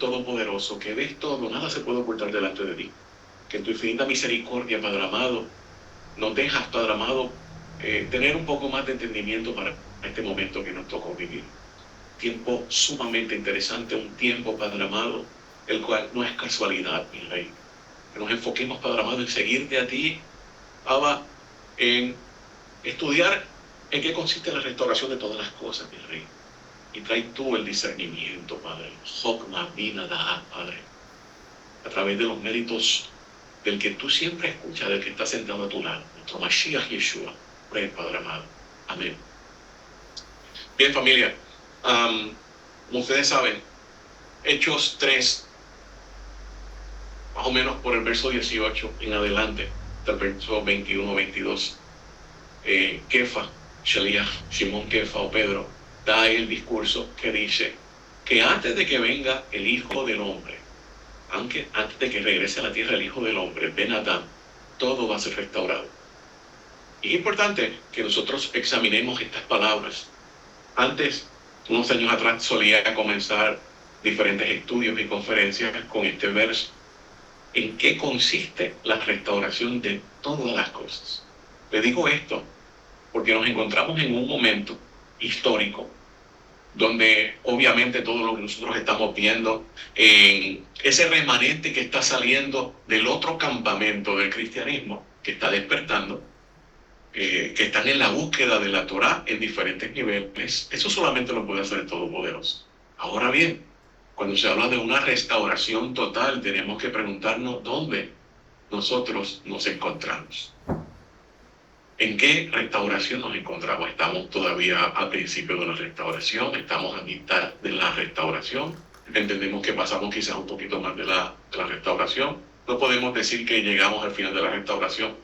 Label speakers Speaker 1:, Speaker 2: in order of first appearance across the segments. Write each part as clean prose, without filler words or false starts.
Speaker 1: Todopoderoso, que ves todo, nada se puede ocultar delante de ti. Que en tu infinita misericordia, Padre amado, nos dejas, Padre amado, tener un poco más de entendimiento para este momento que nos tocó vivir. Tiempo sumamente interesante, un tiempo, Padre amado, el cual no es casualidad, mi Rey. Que nos enfoquemos, Padre amado, en seguirte a ti, Abba, en estudiar en qué consiste la restauración de todas las cosas, mi Rey. Y trae tú el discernimiento, Padre. Jokma, Bina, Da'a, Padre. A través de los méritos del que tú siempre escuchas, del que está sentado a tu lado, nuestro Mashiach Yeshua, Rey, Padre amado. Amén. Bien, familia, como ustedes saben, Hechos 3, más o menos por el verso 18 en adelante, hasta el verso 21-22, Kefa, Shaliach, Simón Kefa o Pedro, da el discurso que dice que antes de que venga el Hijo del Hombre, aunque antes de que regrese a la tierra el Hijo del Hombre, Ben Adán, todo va a ser restaurado. Y es importante que nosotros examinemos estas palabras. Antes, unos años atrás, solía comenzar diferentes estudios y conferencias con este verso. ¿En qué consiste la restauración de todas las cosas? Le digo esto porque nos encontramos en un momento histórico donde obviamente todo lo que nosotros estamos viendo, ese remanente que está saliendo del otro campamento del cristianismo, que está despertando, que están en la búsqueda de la Torá en diferentes niveles, eso solamente lo puede hacer el Todopoderoso. Ahora bien, cuando se habla de una restauración total, tenemos que preguntarnos dónde nosotros nos encontramos. ¿En qué restauración nos encontramos? ¿Estamos todavía al principio de la restauración? ¿Estamos a mitad de la restauración? ¿Entendemos que pasamos quizás un poquito más de la restauración? No podemos decir que llegamos al final de la restauración,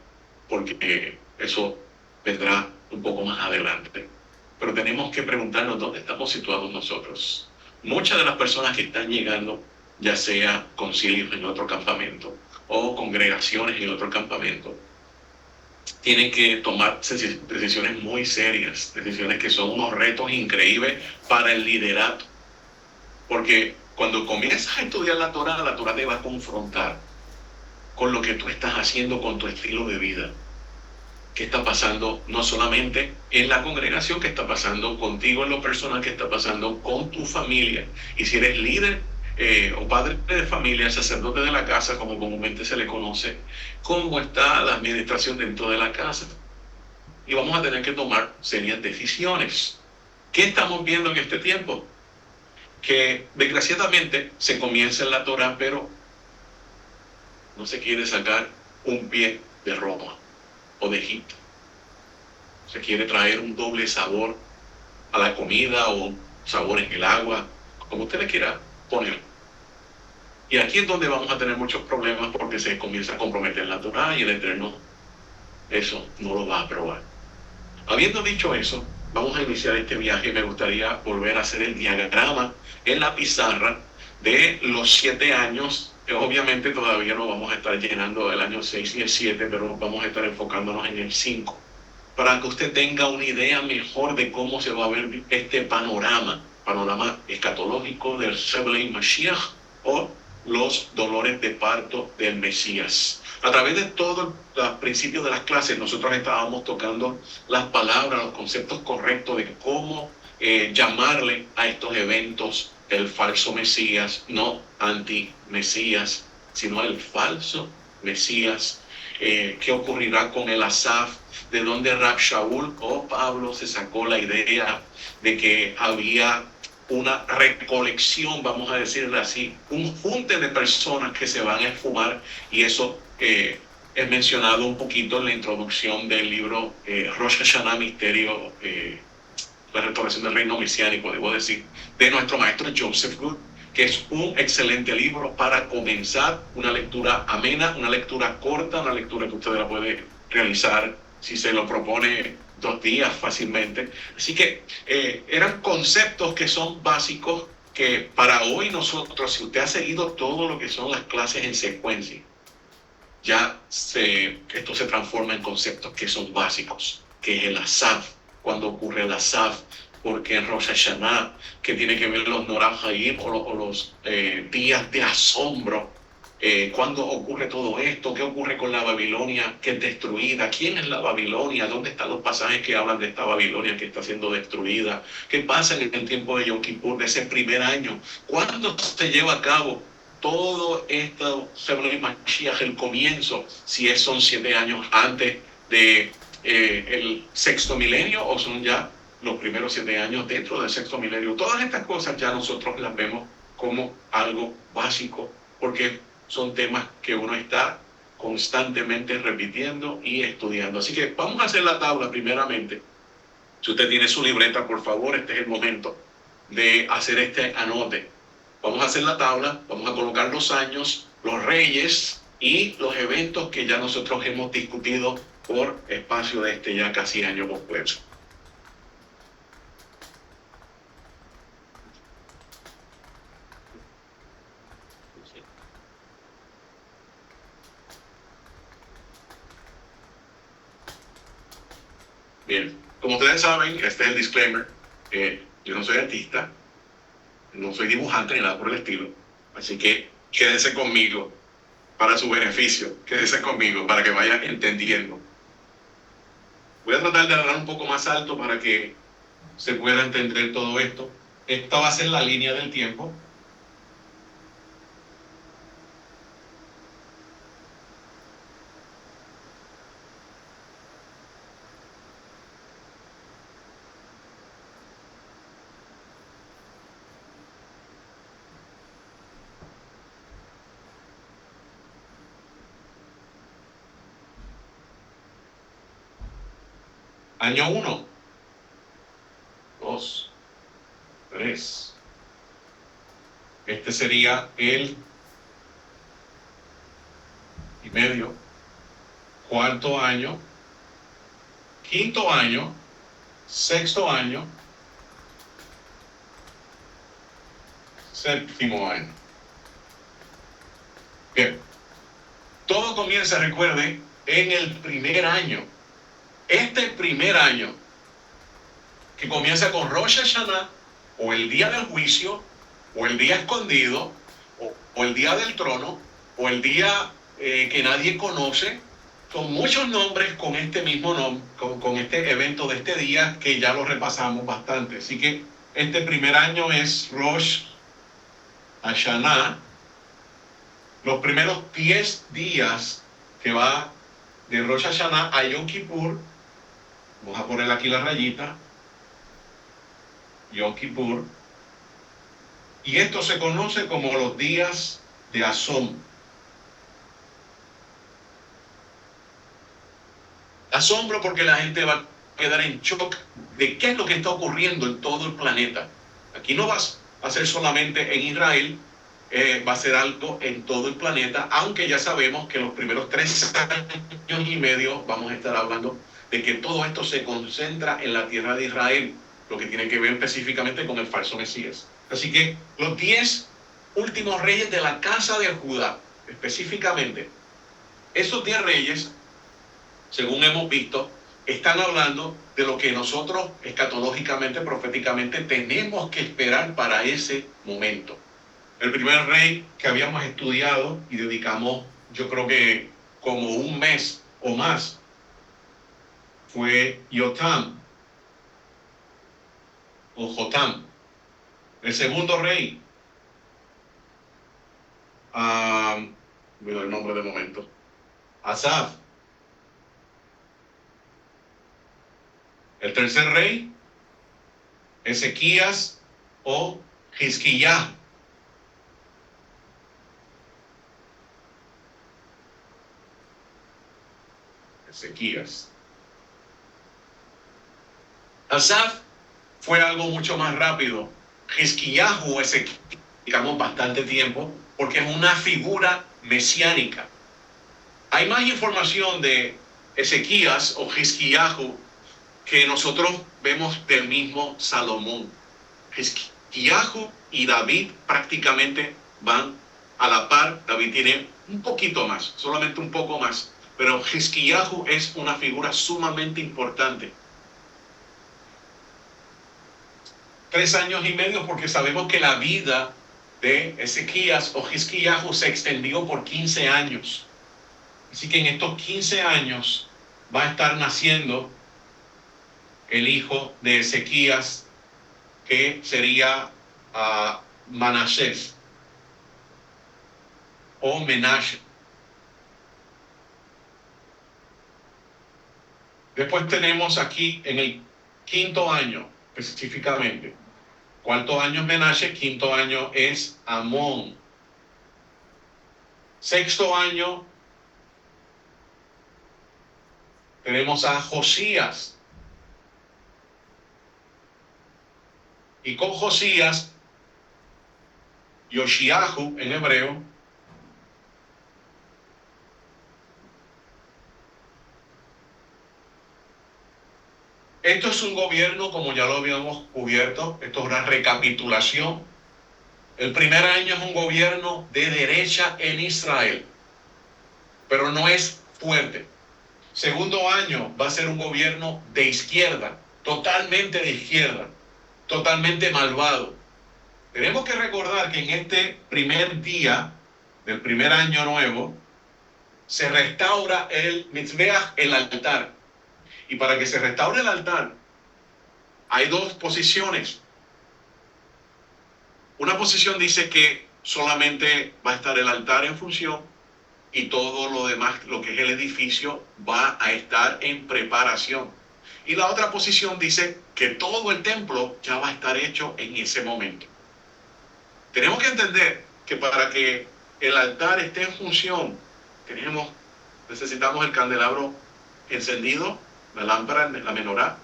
Speaker 1: porque eso vendrá un poco más adelante. Pero tenemos que preguntarnos dónde estamos situados nosotros. Muchas de las personas que están llegando, ya sea concilios en otro campamento o congregaciones en otro campamento, tienen que tomar decisiones muy serias, decisiones que son unos retos increíbles para el liderato. Porque cuando comienzas a estudiar la Torá te va a confrontar con lo que tú estás haciendo, con tu estilo de vida. ¿Qué está pasando no solamente en la congregación, qué está pasando contigo en lo personal, qué está pasando con tu familia? Y si eres líder o padre de familia, sacerdote de la casa, como comúnmente se le conoce, ¿cómo está la administración dentro de la casa? Y vamos a tener que tomar serias decisiones. ¿Qué estamos viendo en este tiempo? Que desgraciadamente se comienza en la Torá, pero no se quiere sacar un pie de Roma o de Egipto. Se quiere traer un doble sabor a la comida o sabor en el agua, como usted le quiera poner. Y aquí es donde vamos a tener muchos problemas porque se comienza a comprometer la Torá y el Eterno eso no lo va a aprobar. Habiendo dicho eso, vamos a iniciar este viaje y me gustaría volver a hacer el diagrama en la pizarra de los 7 años. Obviamente todavía no vamos a estar llenando el año 6 y el 7, pero vamos a estar enfocándonos en el 5, para que usted tenga una idea mejor de cómo se va a ver este panorama escatológico del Sheblei Mashiach o los dolores de parto del Mesías. A través de todos los principios de las clases nosotros estábamos tocando las palabras, los conceptos correctos de cómo llamarle a estos eventos el falso Mesías, no anti-Mesías, sino el falso Mesías. ¿Qué ocurrirá con el Asaf? De donde Rab Shaul o Pablo se sacó la idea de que había una recolección, vamos a decirle así, un junte de personas que se van a esfumar, y eso es mencionado un poquito en la introducción del libro Rosh Hashanah, Misterio, la restauración del reino mesiánico, debo decir, de nuestro maestro Joseph Good, que es un excelente libro para comenzar, una lectura amena, una lectura corta, una lectura que usted la puede realizar si se lo propone 2 días fácilmente. Así que eran conceptos que son básicos que para hoy nosotros, si usted ha seguido todo lo que son las clases en secuencia, esto se transforma en conceptos que son básicos, que es el Asaf, cuando ocurre el Asaf, porque en Rosh Hashanah, que tiene que ver los Norah Hayim o los días de asombro, ¿cuándo ocurre todo esto? ¿Qué ocurre con la Babilonia que es destruida? ¿Quién es la Babilonia? ¿Dónde están los pasajes que hablan de esta Babilonia que está siendo destruida? ¿Qué pasa en el tiempo de Yom Kippur, de ese primer año? ¿Cuándo se lleva a cabo todo esto sobre el Mashiach, el comienzo? Si son 7 años antes de el sexto milenio o son ya los primeros 7 años dentro del sexto milenio. Todas estas cosas ya nosotros las vemos como algo básico, porque son temas que uno está constantemente repitiendo y estudiando. Así que vamos a hacer la tabla primeramente. Si usted tiene su libreta, por favor, este es el momento de hacer este anote. Vamos a hacer la tabla, vamos a colocar los años, los reyes y los eventos que ya nosotros hemos discutido por espacio de ya casi año completo. Bien, como ustedes saben, este es el disclaimer. Yo no soy artista, no soy dibujante ni nada por el estilo. Así que quédense conmigo para su beneficio. Quédense conmigo para que vayan entendiendo. Voy a tratar de hablar un poco más alto para que se pueda entender todo esto. Esta va a ser la línea del tiempo. Año 1, 2, 3. Este sería el y medio, cuarto año, quinto año, sexto año, séptimo año. Bien. Todo comienza, recuerde, en el primer año. Este primer año, que comienza con Rosh Hashanah, o el día del juicio, o el día escondido, o el día del trono, o el día que nadie conoce, son muchos nombres con este mismo nombre, con este evento de este día que ya lo repasamos bastante. Así que este primer año es Rosh Hashanah. Los primeros 10 días que va de Rosh Hashanah a Yom Kippur, vamos a poner aquí la rayita, Yom Kippur, y esto se conoce como los días de asombro. Asombro porque la gente va a quedar en shock de qué es lo que está ocurriendo en todo el planeta. Aquí no va a ser solamente en Israel, va a ser algo en todo el planeta, aunque ya sabemos que los primeros 3 años y medio vamos a estar hablando de que todo esto se concentra en la tierra de Israel, lo que tiene que ver específicamente con el falso Mesías. Así que los 10 últimos reyes de la casa de Judá, específicamente, esos 10 reyes, según hemos visto, están hablando de lo que nosotros escatológicamente, proféticamente, tenemos que esperar para ese momento. El primer rey que habíamos estudiado y dedicamos, yo creo que como un mes o más, fue Yotam o Jotam. El segundo rey, olvido el nombre de momento, Asaf. El tercer rey, Ezequías o Hizquiyá. Ezequías. Asaf fue algo mucho más rápido. Hizquiyáhu, digamos, bastante tiempo, porque es una figura mesiánica. Hay más información de Ezequías o Hizquiyáhu que nosotros vemos del mismo Salomón. Hizquiyáhu y David prácticamente van a la par. David tiene un poquito más, solamente un poco más, pero Hizquiyáhu es una figura sumamente importante. 3 años y medio, porque sabemos que la vida de Ezequías o Hizquíahu se extendió por 15 años. Así que en estos 15 años va a estar naciendo el hijo de Ezequías, que sería Manasés o Menashe. Después tenemos aquí en el 5º año específicamente. 4º año es Menashe, 5º año es Amón. 6º año tenemos a Josías. Y con Josías, Yoshiahu en hebreo, esto es un gobierno, como ya lo habíamos cubierto, esto es una recapitulación. El primer año es un gobierno de derecha en Israel, pero no es fuerte. Segundo año va a ser un gobierno de izquierda, totalmente de izquierda, totalmente malvado. Tenemos que recordar que en este primer día del primer año nuevo se restaura el Mizbeach, el altar. Y para que se restaure el altar hay 2 posiciones. Una posición dice que solamente va a estar el altar en función y todo lo demás, lo que es el edificio, va a estar en preparación. Y la otra posición dice que todo el templo ya va a estar hecho en ese momento. Tenemos que entender que para que el altar esté en función, necesitamos el candelabro encendido, la lámpara, la menorá,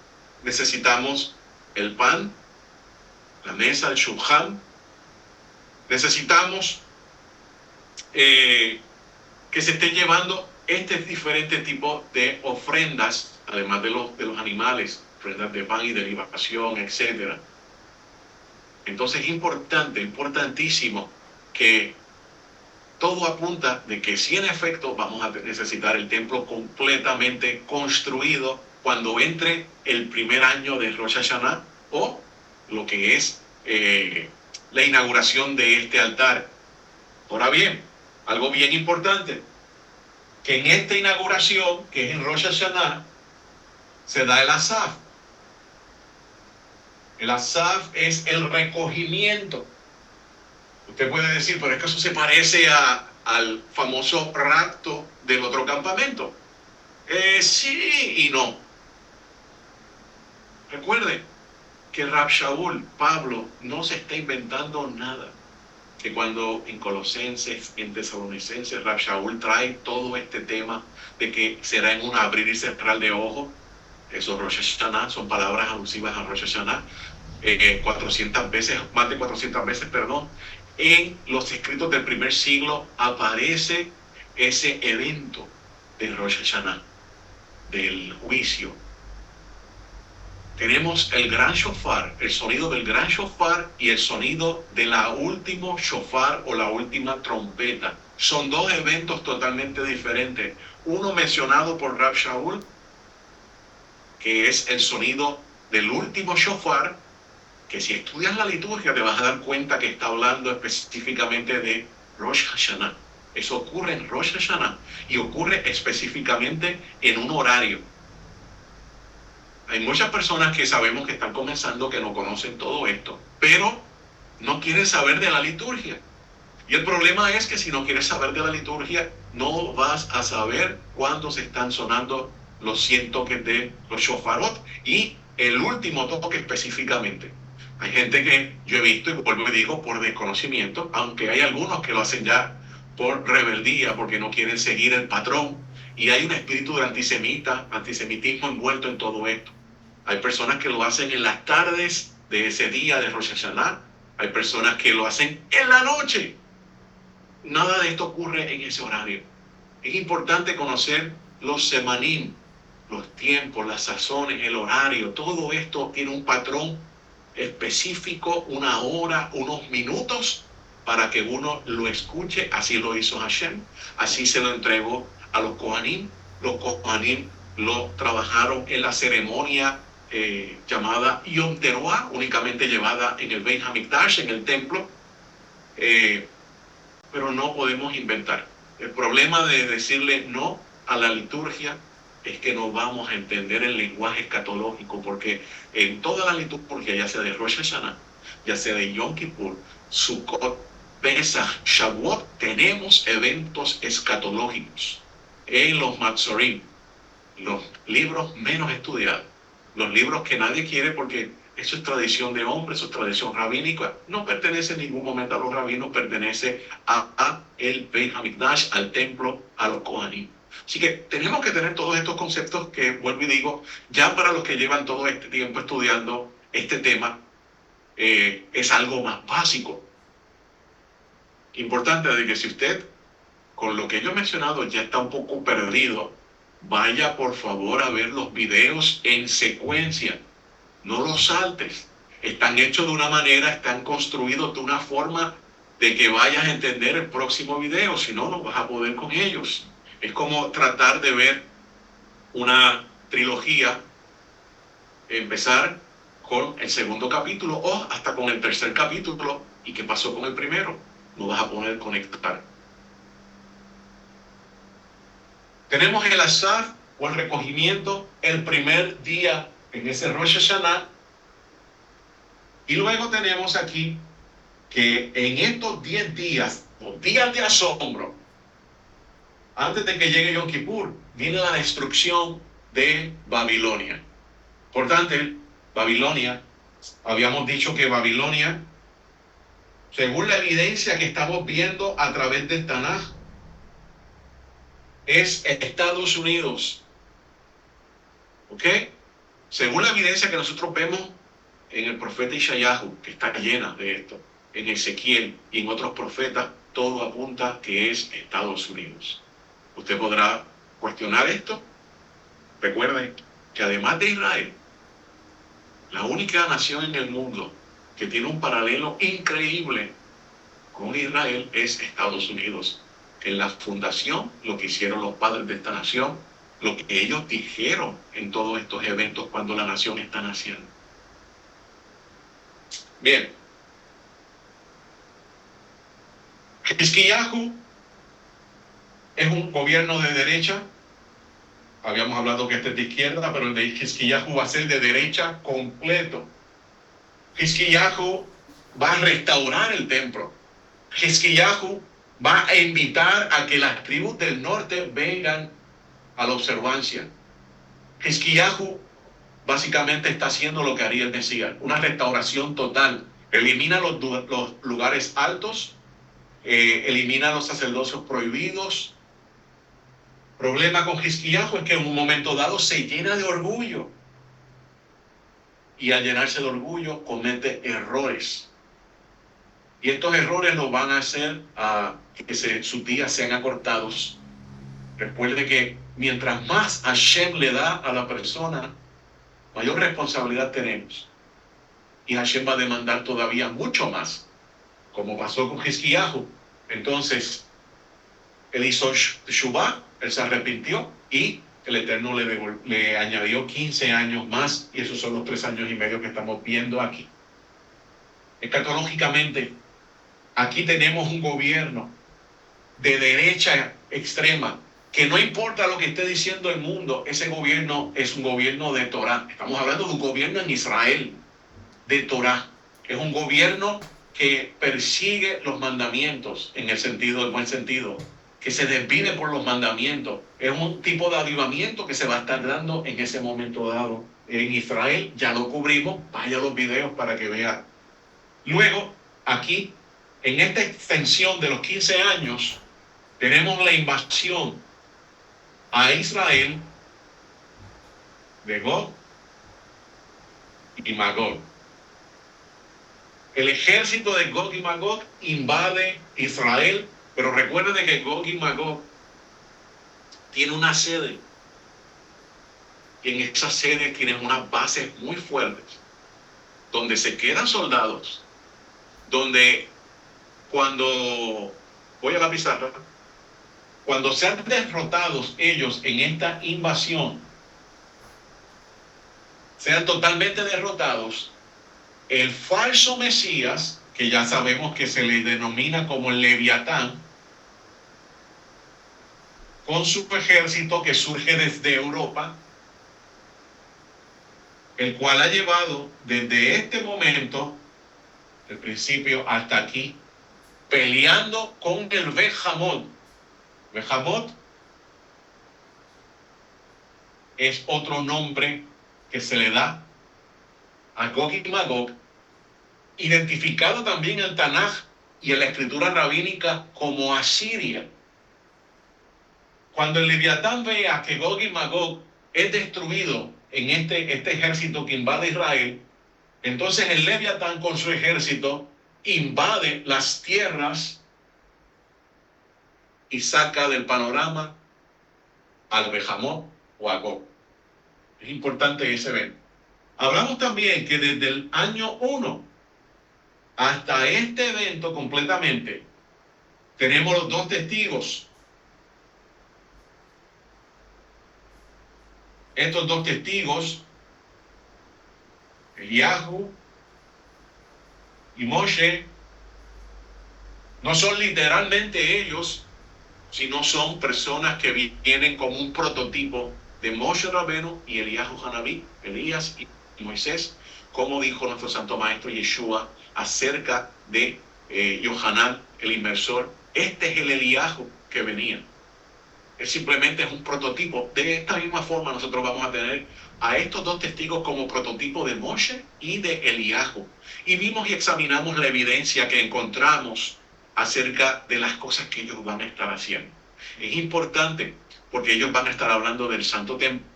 Speaker 1: necesitamos el pan, la mesa, el shulchan, necesitamos que se esté llevando este diferente tipo de ofrendas, además de los animales, ofrendas de pan y de libación, etc. Entonces es importantísimo que todo apunta de que si en efecto vamos a necesitar el templo completamente construido cuando entre el primer año de Rosh Hashanah, o lo que es la inauguración de este altar. Ahora bien, algo bien importante, que en esta inauguración, que es en Rosh Hashanah, se da el Asaf. El Asaf es el recogimiento. Usted puede decir, pero es que eso se parece al famoso rapto del otro campamento. Sí y no. Recuerde que Rab Shaul, Pablo, no se está inventando nada. Que cuando en Colosenses, en Tesalonicenses, Rab Shaul trae todo este tema de que será en un abrir y cerrar de ojos. Eso Rosh Hashanah, son palabras alusivas a Rosh Hashanah. 400 veces, más de 400 veces, perdón. En los escritos del primer siglo aparece ese evento de Rosh Hashanah, del juicio. Tenemos el gran shofar, el sonido del gran shofar y el sonido de la última shofar o la última trompeta. Son 2 eventos totalmente diferentes. Uno mencionado por Rab Shaul, que es el sonido del último shofar, que si estudias la liturgia te vas a dar cuenta que está hablando específicamente de Rosh Hashanah. Eso ocurre en Rosh Hashanah y ocurre específicamente en un horario. Hay muchas personas que sabemos que están comenzando que no conocen todo esto, pero no quieren saber de la liturgia. Y el problema es que si no quieres saber de la liturgia, no vas a saber cuándo se están sonando los 100 toques de los shofarot y el último toque específicamente. Hay gente que yo he visto, y vuelvo y digo, por desconocimiento, aunque hay algunos que lo hacen ya por rebeldía, porque no quieren seguir el patrón, y hay un espíritu de antisemitismo envuelto en todo esto. Hay personas que lo hacen en las tardes de ese día de Rosh Hashanah, hay personas que lo hacen en la noche. Nada de esto ocurre en ese horario. Es importante conocer los semanim, los tiempos, las sazones, el horario. Todo esto tiene un patrón específico, una hora, unos minutos, para que uno lo escuche. Así lo hizo Hashem, así se lo entregó a los Kohanim. Los Kohanim lo trabajaron en la ceremonia llamada Yom Teruah, únicamente llevada en el Beit HaMikdash, en el templo, pero no podemos inventar. El problema de decirle no a la liturgia es que no vamos a entender el lenguaje escatológico, porque en toda la liturgia, ya sea de Rosh Hashanah, ya sea de Yom Kippur, Sukkot, Pesach, Shavuot, tenemos eventos escatológicos. En los Matzorim, los libros menos estudiados, los libros que nadie quiere porque eso es tradición de hombres, eso es tradición rabínica, no pertenece en ningún momento a los rabinos, pertenece a el Beit HaMikdash, al templo, a los Kohanim. Así que tenemos que tener todos estos conceptos que, vuelvo y digo, ya para los que llevan todo este tiempo estudiando este tema, es algo más básico. Importante de que si usted, con lo que yo he mencionado, ya está un poco perdido, vaya por favor a ver los videos en secuencia. No los saltes. Están hechos de una manera, están construidos de una forma de que vayas a entender el próximo video, si no, no vas a poder con ellos. Es como tratar de ver una trilogía, empezar con el segundo capítulo o hasta con el tercer capítulo. ¿Y qué pasó con el primero? No vas a poder conectar. Tenemos el Asaf o el recogimiento el primer día en ese Rosh Hashanah. Y luego tenemos aquí que en estos 10 días, los días de asombro, antes de que llegue Yom Kippur, viene la destrucción de Babilonia. Por tanto, Babilonia, habíamos dicho que Babilonia, según la evidencia que estamos viendo a través del Tanaj, es Estados Unidos. ¿Ok? Según la evidencia que nosotros vemos en el profeta Ishayahu, que está llena de esto, en Ezequiel y en otros profetas, todo apunta que es Estados Unidos. Usted podrá cuestionar esto. Recuerden que además de Israel, la única nación en el mundo que tiene un paralelo increíble con Israel es Estados Unidos. En la fundación, lo que hicieron los padres de esta nación, lo que ellos dijeron en todos estos eventos cuando la nación está naciendo. Bien. Hizkiyahu es un gobierno de derecha. Habíamos hablado que este es de izquierda, pero el de Hizkiyahu va a ser de derecha completo. Hizkiyahu va a restaurar el templo. Hizkiyahu va a invitar a que las tribus del norte vengan a la observancia. Hizkiyahu básicamente está haciendo lo que haría el Mesías, una restauración total. Elimina los lugares altos, elimina los sacerdocios prohibidos. Problema con Hizkiyahu es que en un momento dado se llena de orgullo. Y al llenarse de orgullo comete errores. Y estos errores lo van a hacer a que sus días sean acortados. Recuerde que mientras más Hashem le da a la persona, mayor responsabilidad tenemos. Y Hashem va a demandar todavía mucho más, como pasó con Hizkiyahu. Entonces, él hizo Teshuvah, él se arrepintió y el Eterno le añadió 15 años más, y esos son los 3 años y medio que estamos viendo aquí. Escatológicamente, aquí tenemos un gobierno de derecha extrema, que no importa lo que esté diciendo el mundo, ese gobierno es un gobierno de Torah. Estamos hablando de un gobierno en Israel, de Torah. Es un gobierno que persigue los mandamientos, en el sentido, el buen sentido, que se desvive por los mandamientos. Es un tipo de avivamiento que se va a estar dando en ese momento dado. En Israel ya lo cubrimos, vaya a los videos para que vea. Luego, aquí, en esta extensión de los 15 años, tenemos la invasión a Israel de Gog y Magog. El ejército de Gog y Magog invade Israel, pero recuerden que Gog y Magog tiene una sede, y en esa sede tienen unas bases muy fuertes, donde se quedan soldados, donde cuando, voy a la pizarra, cuando sean derrotados ellos en esta invasión, sean totalmente derrotados, el falso Mesías, que ya sabemos que se le denomina como el Leviatán, con su ejército que surge desde Europa, el cual ha llevado desde este momento, del principio hasta aquí, peleando con el Behamot. Behamot es otro nombre que se le da a Gog y Magog, identificado también en el Tanaj y en la escritura rabínica como Asiria. Cuando el Leviatán vea que Gog y Magog es destruido en este ejército que invade Israel, entonces el Leviatán con su ejército invade las tierras y saca del panorama al Behamot o a Gog. Es importante ese evento. Hablamos también que desde el año 1 hasta este evento completamente tenemos los dos testigos. Estos dos testigos, Eliyahu y Moshe, no son literalmente ellos, sino son personas que vienen como un prototipo de Moshe Rabenu y Eliyahu Hanabí, Elías y Moisés, como dijo nuestro santo maestro Yeshua acerca de Yohanan, el inmersor. Este es el Eliyahu que venía. Él simplemente es un prototipo. De esta misma forma nosotros vamos a tener a estos dos testigos como prototipo de Moshe y de Eliyahu. Y vimos y examinamos la evidencia que encontramos acerca de las cosas que ellos van a estar haciendo. Es importante porque ellos van a estar hablando del Santo Templo.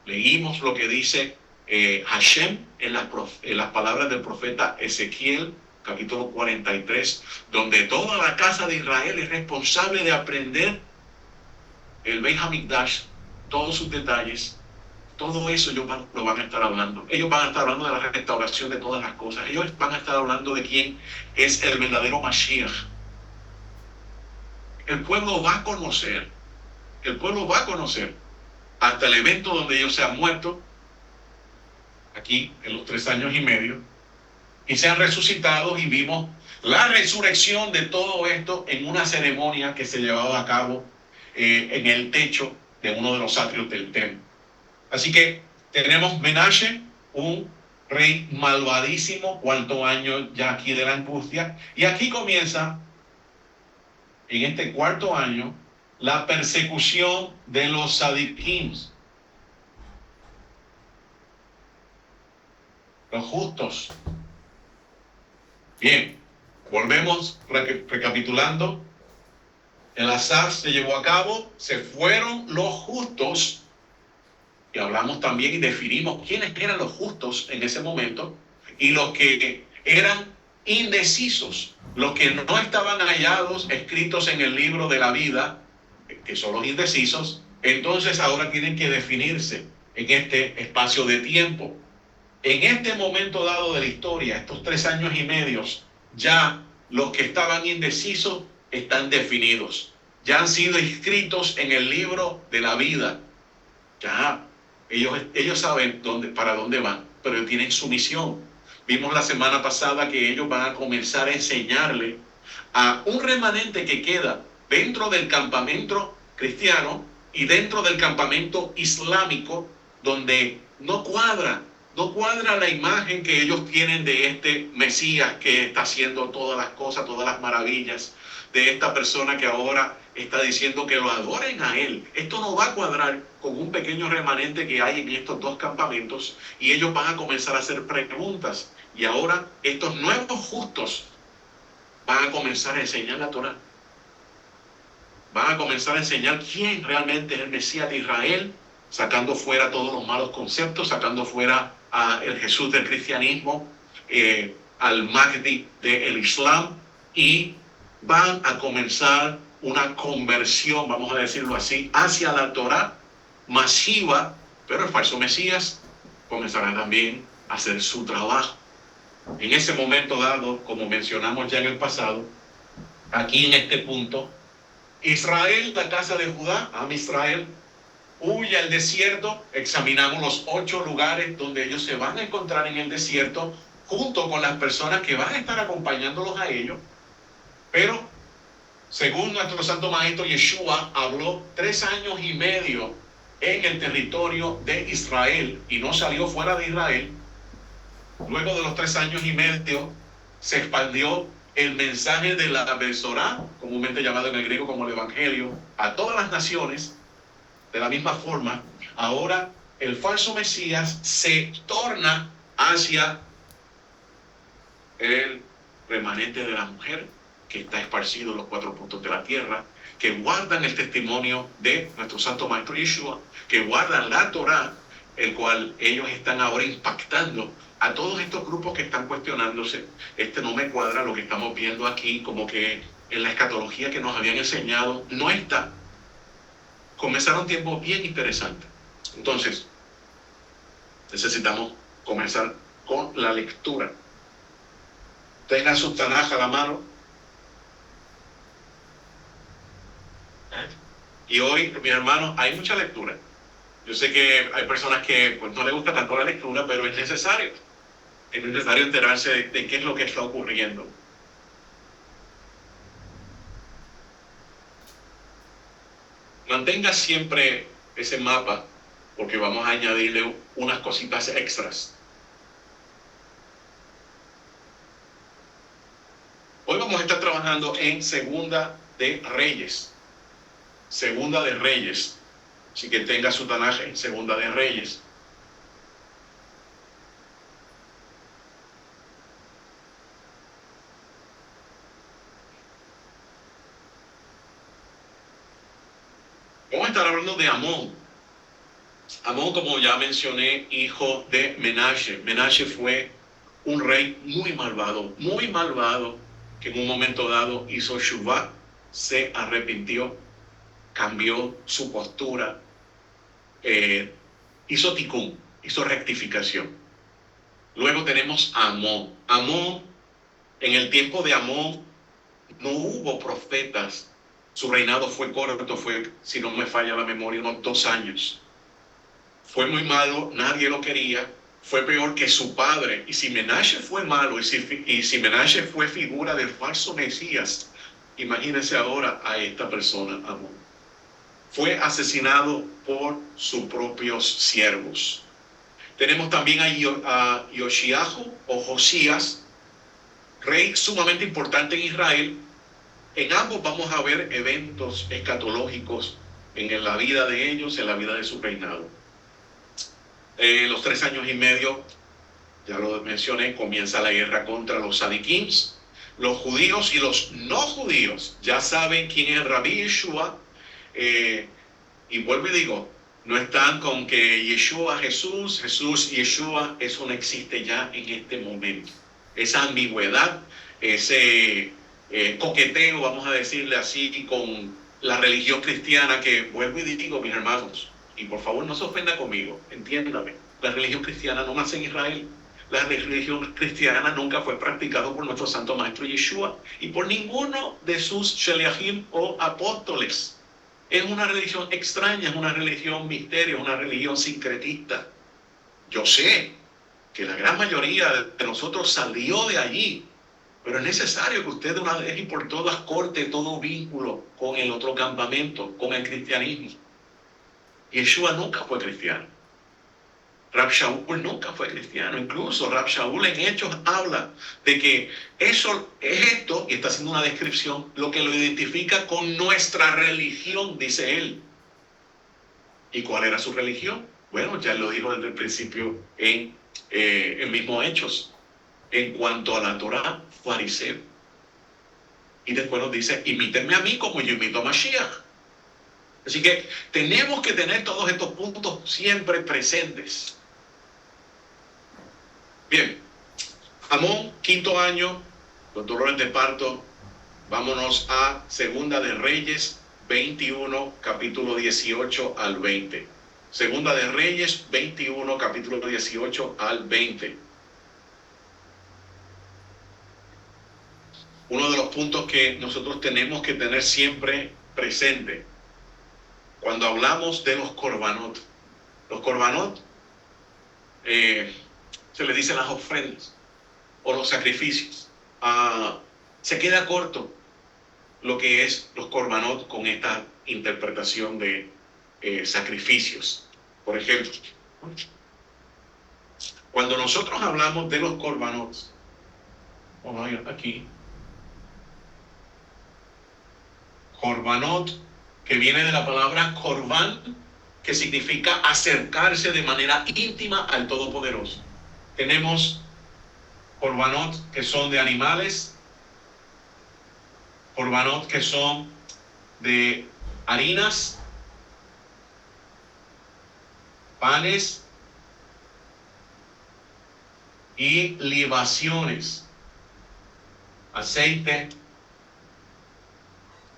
Speaker 1: Leímos lo que dice Hashem en las palabras del profeta Ezequiel, capítulo 43, donde toda la casa de Israel es responsable de aprender el Beit HaMikdash, todos sus detalles. Todo eso ellos lo van a estar hablando. Ellos van a estar hablando de la restauración de todas las cosas. Ellos van a estar hablando de quién es el verdadero Mashiach. El pueblo va a conocer hasta el evento donde ellos se han muerto, aquí en los 3 años y medio, y se han resucitado, y vimos la resurrección de todo esto en una ceremonia que se llevaba a cabo en el techo de uno de los atrios del templo. Así que tenemos Menashe, un rey malvadísimo, cuarto año ya aquí de la angustia, y aquí comienza, en este cuarto año, la persecución de los Sadikim, los justos. Bien, volvemos recapitulando. El azar se llevó a cabo, se fueron los justos, y hablamos también y definimos quiénes eran los justos en ese momento, y los que eran indecisos, los que no estaban hallados escritos en el libro de la vida, que son los indecisos. Entonces ahora tienen que definirse en este espacio de tiempo. En este momento dado de la historia, estos 3 años y medio, ya los que estaban indecisos están definidos, ya han sido inscritos en el libro de la vida. Ya ellos saben para dónde van, pero tienen su misión. Vimos la semana pasada que ellos van a comenzar a enseñarle a un remanente que queda dentro del campamento cristiano y dentro del campamento islámico, donde no cuadra la imagen que ellos tienen de este Mesías que está haciendo todas las cosas, todas las maravillas, de esta persona que ahora está diciendo que lo adoren a él. Esto no va a cuadrar con un pequeño remanente que hay en estos dos campamentos, y ellos van a comenzar a hacer preguntas, y ahora estos nuevos justos van a comenzar a enseñar la Torá. Van a comenzar a enseñar quién realmente es el Mesías de Israel, sacando fuera todos los malos conceptos, sacando fuera al Jesús del cristianismo, al Mahdi del Islam, y van a comenzar una conversión, vamos a decirlo así, hacia la Torá masiva, pero el falso Mesías comenzará también a hacer su trabajo. En ese momento dado, como mencionamos ya en el pasado, aquí en este punto, Israel, la casa de Judá, Am Israel, huye al desierto. Examinamos los 8 lugares donde ellos se van a encontrar en el desierto, junto con las personas que van a estar acompañándolos a ellos. Pero, según nuestro Santo Maestro Yeshua, habló 3 años y medio en el territorio de Israel y no salió fuera de Israel. Luego de los 3 años y medio, se expandió el mensaje de la Besorá, comúnmente llamado en el griego como el Evangelio, a todas las naciones. De la misma forma, ahora el falso Mesías se torna hacia el remanente de la mujer que está esparcido en los 4 puntos de la tierra, que guardan el testimonio de nuestro Santo Maestro Yeshua, que guardan la Torá, el cual ellos están ahora impactando a todos estos grupos que están cuestionándose. No me cuadra lo que estamos viendo aquí, como que en la escatología que nos habían enseñado no está. Comenzaron tiempos bien interesantes. Entonces, necesitamos comenzar con la lectura. Tengan su Tanaj a la mano. Y hoy, mis hermanos, hay mucha lectura. Yo sé que hay personas que pues, no les gusta tanto la lectura, pero es necesario. Es necesario enterarse de qué es lo que está ocurriendo. Mantenga siempre ese mapa, porque vamos a añadirle unas cositas extras. Hoy vamos a estar trabajando en Segunda de Reyes. Segunda de Reyes. Así que tenga su Tanaj en Segunda de Reyes. Vamos a estar hablando de Amón. Amón, como ya mencioné, hijo de Menashe. Menashe fue un rey muy malvado, que en un momento dado hizo shuvá, se arrepintió, cambió su postura, hizo tikkun, hizo rectificación. Luego tenemos a Amón. Amón, en el tiempo de Amón, no hubo profetas. Su reinado fue corto, si no me falla la memoria, unos 2 años. Fue muy malo, nadie lo quería, fue peor que su padre. Y si Menashe fue malo, y si Menashe fue figura del falso Mesías, imagínense ahora a esta persona, Amón. Fue asesinado por sus propios siervos. Tenemos también a Yoshiahu o Josías, rey sumamente importante en Israel. En ambos vamos a ver eventos escatológicos en la vida de ellos, en la vida de su reinado. Los 3 años y medio, ya lo mencioné, comienza la guerra contra los Sadikims. Los judíos y los no judíos ya saben quién es Rabí Yeshua. Y vuelvo y digo, no están con que Yeshua, Jesús, Yeshua, eso no existe ya en este momento. Esa ambigüedad, ese coqueteo, vamos a decirle así, con la religión cristiana, que vuelvo y digo, mis hermanos, y por favor no se ofenda conmigo, entiéndame, la religión cristiana no nace en Israel. La religión cristiana nunca fue practicada por nuestro Santo Maestro Yeshua y por ninguno de sus sheliachim o apóstoles. Es una religión extraña, es una religión misterio, es una religión sincretista. Yo sé que la gran mayoría de nosotros salió de allí, pero es necesario que usted de una vez y por todas corte todo vínculo con el otro campamento, con el cristianismo. Yeshua nunca fue cristiano. Rab Shaul nunca fue cristiano. Incluso Rab Shaul en Hechos habla de que eso es esto, y está haciendo una descripción, lo que lo identifica con nuestra religión, dice él. ¿Y cuál era su religión? Bueno, ya lo dijo desde el principio en el mismo Hechos. En cuanto a la Torá, fariseo. Y después nos dice, imítenme a mí como yo imito a Mashiach. Así que tenemos que tener todos estos puntos siempre presentes. Bien, Amón, 5º año, los dolores de parto. Vámonos a Segunda de Reyes 21, capítulo 18 al 20. Segunda de Reyes 21, capítulo 18 al 20. Uno de los puntos que nosotros tenemos que tener siempre presente cuando hablamos de los korbanot se le dicen las ofrendas o los sacrificios. Se queda corto lo que es los korbanot con esta interpretación de sacrificios. Por ejemplo, cuando nosotros hablamos de los korbanot, vamos a ir aquí, korbanot, que viene de la palabra korban, que significa acercarse de manera íntima al Todopoderoso. Tenemos korbanot que son de animales, korbanot que son de harinas, panes y libaciones, aceite,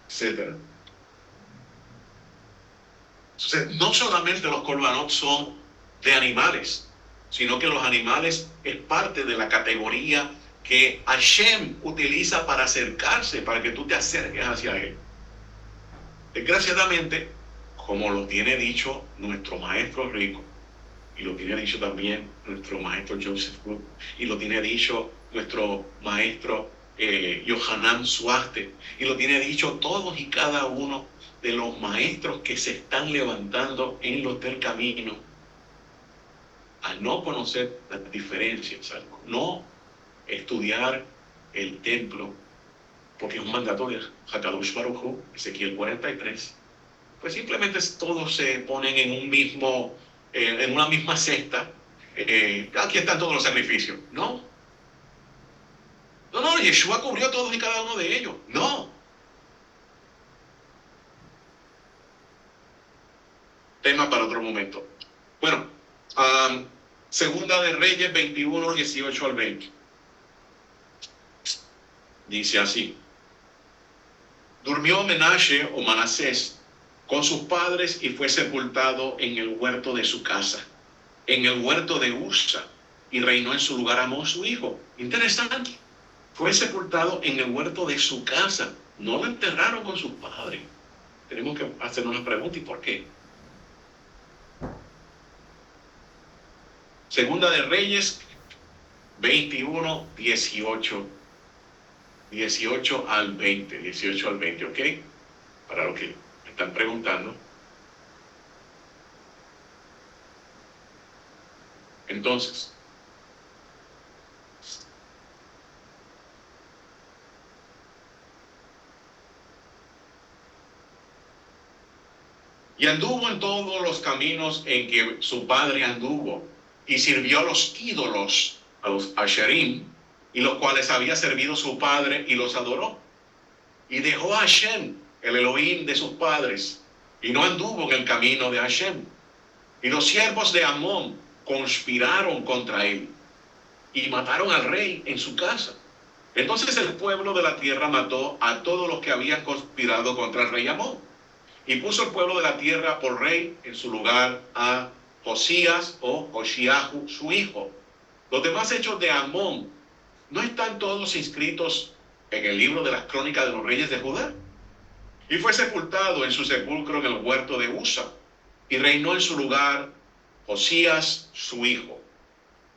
Speaker 1: etc. Entonces, no solamente los korbanot son de animales, sino que los animales es parte de la categoría que Hashem utiliza para acercarse, para que tú te acerques hacia Él. Desgraciadamente, como lo tiene dicho nuestro maestro rico, y lo tiene dicho también nuestro maestro Joseph Wood, y lo tiene dicho nuestro maestro Yohanan Suaste, y lo tiene dicho todos y cada uno de los maestros que se están levantando en los del camino, al no conocer las diferencias, al no estudiar el templo, porque es un mandato de Hakadosh Baruj Hu, Ezequiel 43, pues simplemente todos se ponen en un mismo, en una misma cesta. Aquí están todos los sacrificios. No, Yeshua cubrió todos y cada uno de ellos. No. Tema para otro momento. Bueno, Segunda de Reyes 21, 18 al 20. Dice así: durmió Menashe o Manasés con sus padres y fue sepultado en el huerto de su casa, en el huerto de Usa, y reinó en su lugar Amón su hijo. Interesante. Fue sepultado en el huerto de su casa. No lo enterraron con sus padres. Tenemos que hacernos la pregunta: ¿y por qué? Segunda de Reyes 21, 18 al 20, 18 al 20, ¿ok? Para los que me están preguntando. Entonces, y anduvo en todos los caminos en que su padre anduvo, y sirvió a los ídolos, a los Asherim, y los cuales había servido su padre, y los adoró. Y dejó a Hashem, el Elohim de sus padres, y no anduvo en el camino de Hashem. Y los siervos de Amón conspiraron contra él, y mataron al rey en su casa. Entonces el pueblo de la tierra mató a todos los que habían conspirado contra el rey Amón, y puso el pueblo de la tierra por rey en su lugar a Josías o Joshiahu, su hijo. Los demás hechos de Amón no están todos inscritos en el libro de las crónicas de los reyes de Judá. Y fue sepultado en su sepulcro en el huerto de Usa, y reinó en su lugar Josías, su hijo.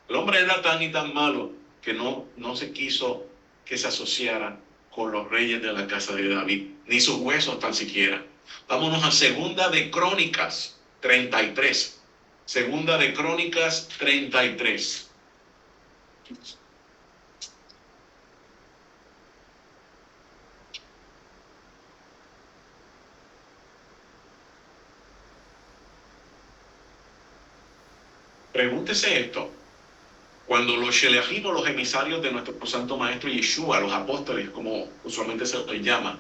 Speaker 1: El hombre era tan y tan malo que no se quiso que se asociara con los reyes de la casa de David, ni sus huesos tan siquiera. Vámonos a Segunda de Crónicas 33. Segunda de Crónicas 33. Pregúntese esto: cuando los Sheleachim o los emisarios de nuestro santo maestro Yeshua, los apóstoles, como usualmente se les llama,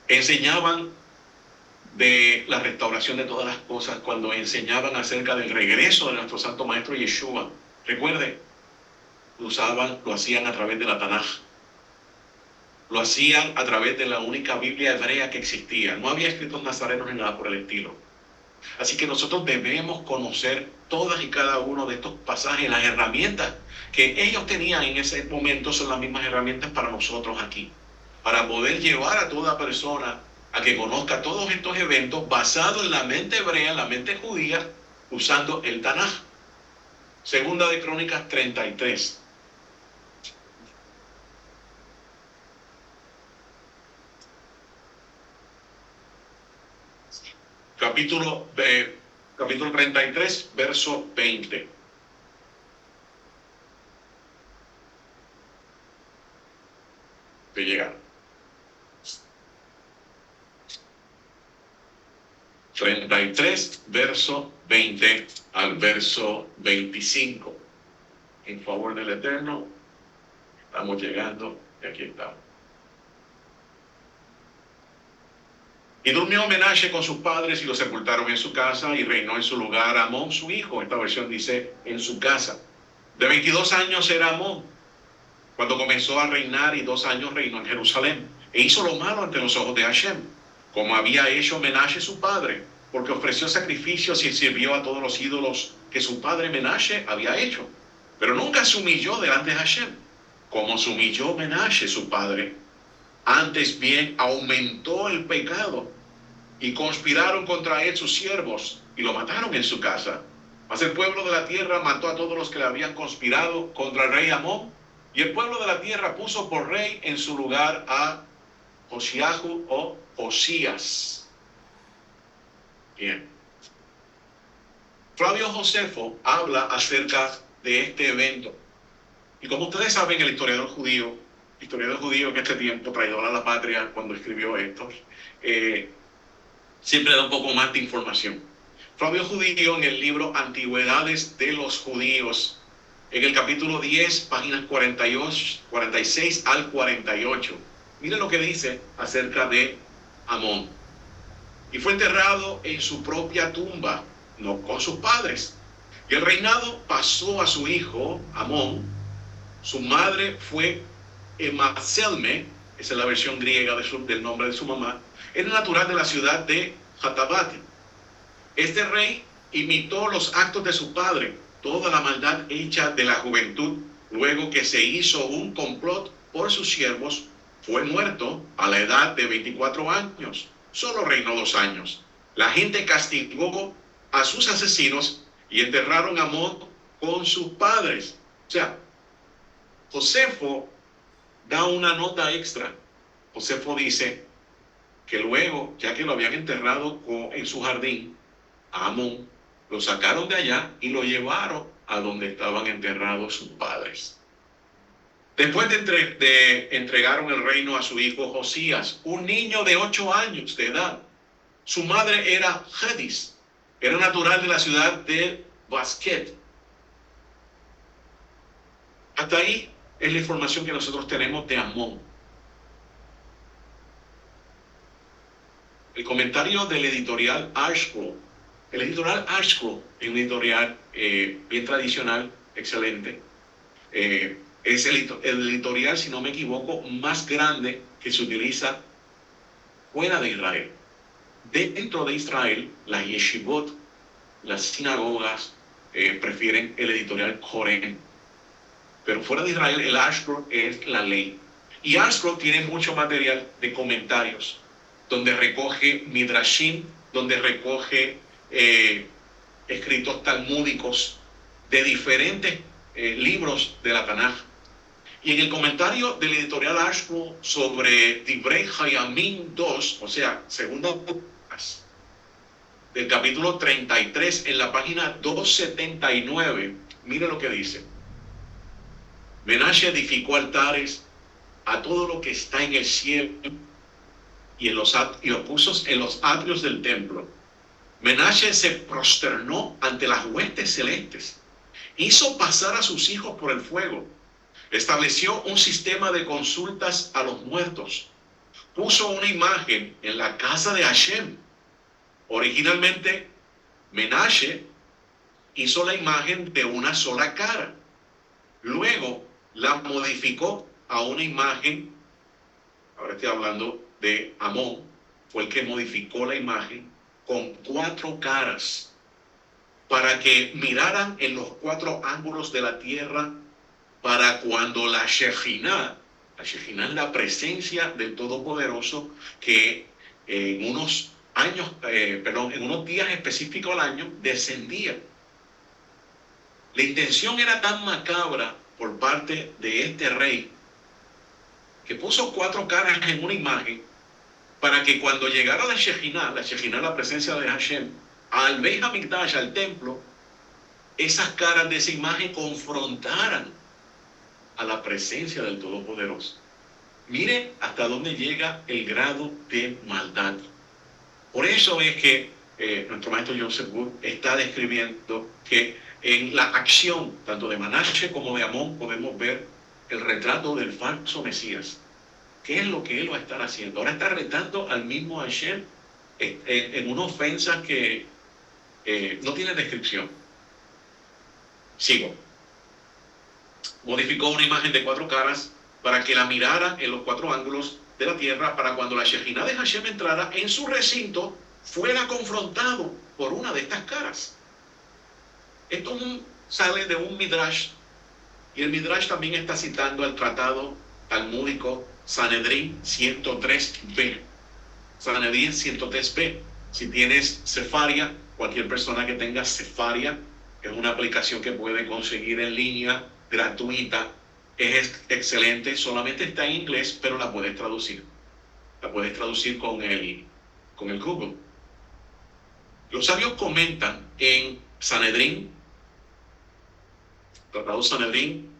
Speaker 1: enseñaban de la restauración de todas las cosas, cuando enseñaban acerca del regreso de nuestro santo maestro Yeshua, recuerde, lo hacían a través de la Tanaj, lo hacían a través de la única Biblia hebrea que existía. No había escritos nazarenos ni nada por el estilo. Así que nosotros debemos conocer todas y cada uno de estos pasajes. Las herramientas que ellos tenían en ese momento son las mismas herramientas para nosotros aquí, para poder llevar a toda persona a que conozca todos estos eventos basados en la mente hebrea, en la mente judía, usando el Tanaj. Segunda de Crónicas 33. Capítulo 33, verso 20. De llegar. 33, verso 20 al verso 25. En favor del Eterno, estamos llegando y aquí estamos. Y durmió Menashe con sus padres y lo sepultaron en su casa y reinó en su lugar Amón, su hijo. Esta versión dice en su casa. De 22 años era Amón cuando comenzó a reinar y 2 años reinó en Jerusalén. E hizo lo malo ante los ojos de Hashem, como había hecho Menashe su padre, porque ofreció sacrificios y sirvió a todos los ídolos que su padre Menashe había hecho. Pero nunca se humilló delante de Hashem, como se humilló Menashe su padre. Antes bien aumentó el pecado y conspiraron contra él sus siervos y lo mataron en su casa. Mas el pueblo de la tierra mató a todos los que le habían conspirado contra el rey Amón, y el pueblo de la tierra puso por rey en su lugar a Josiahu o Josías. Bien. Flavio Josefo habla acerca de este evento. Y como ustedes saben, el historiador judío en este tiempo, traidor a la patria cuando escribió esto, siempre da un poco más de información. Flavio Judío, en el libro Antigüedades de los Judíos, en el capítulo 10, páginas 46 al 48, miren lo que dice acerca de Amón. Y fue enterrado en su propia tumba, no con sus padres. Y el reinado pasó a su hijo Amón. Su madre fue Emaselme, esa es la versión griega del nombre de su mamá. Era natural de la ciudad de Jatabat. Este rey imitó los actos de su padre, toda la maldad hecha de la juventud. Luego que se hizo un complot por sus siervos, fue muerto a la edad de 24 años. Solo reinó 2 años. La gente castigó a sus asesinos y enterraron a Amón con sus padres. O sea, Josefo da una nota extra. Josefo dice que luego, ya que lo habían enterrado en su jardín, a Amón, lo sacaron de allá y lo llevaron a donde estaban enterrados sus padres. Después entregaron el reino a su hijo Josías, un niño de 8 años de edad. Su madre era Jedis, era natural de la ciudad de Basket. Hasta ahí es la información que nosotros tenemos de Amón. El comentario del editorial ArtScroll. El editorial ArtScroll es un editorial bien tradicional, excelente. Es el editorial, si no me equivoco, más grande que se utiliza fuera de Israel. Dentro de Israel, las yeshivot, las sinagogas, prefieren el editorial Koren. Pero fuera de Israel, el ArtScroll es la ley. Y ArtScroll tiene mucho material de comentarios, donde recoge midrashim, donde recoge escritos talmúdicos de diferentes libros de la Tanaj. Y en el comentario del editorial ArtScroll sobre Divrei Hayamim 2, o sea, segunda del capítulo 33, en la página 279, mire lo que dice. Menashe edificó altares a todo lo que está en el cielo y los puso en los atrios del templo. Menashe se prosternó ante las huestes celestes, hizo pasar a sus hijos por el fuego, estableció un sistema de consultas a los muertos, puso una imagen en la casa de Hashem. Originalmente, Menashe hizo la imagen de una sola cara. Luego la modificó a una imagen, ahora estoy hablando de Amón, fue el que modificó la imagen con 4 caras, para que miraran en los 4 ángulos de la tierra, para cuando la Shejinah es la presencia del Todopoderoso que en unos años, en unos días específicos al año, descendía. La intención era tan macabra por parte de este rey que puso 4 caras en una imagen para que cuando llegara la Shejinah, la presencia de Hashem, al Beit HaMikdash, al templo, esas caras de esa imagen confrontaran a la presencia del Todopoderoso. Mire hasta dónde llega el grado de maldad. Por eso es que nuestro maestro Joseph Wood está describiendo que en la acción tanto de Menashe como de Amón podemos ver el retrato del falso Mesías. ¿Qué es lo que él va a estar haciendo? Ahora está retando al mismo Hashem en una ofensa que no tiene descripción. Sigo. Modificó una imagen de 4 caras para que la mirara en los 4 ángulos de la tierra, para cuando la Shejinah de Hashem entrara en su recinto, fuera confrontado por una de estas caras. Esto sale de un Midrash, y el Midrash también está citando el tratado talmúdico Sanedrín 103b. Sanedrín 103b. Si tienes Sefaria, cualquier persona que tenga Sefaria, es una aplicación que puede conseguir en línea, gratuita, es excelente, solamente está en inglés, pero la puedes traducir. La puedes traducir con el Google. Los sabios comentan en Sanedrín, tratado Sanedrín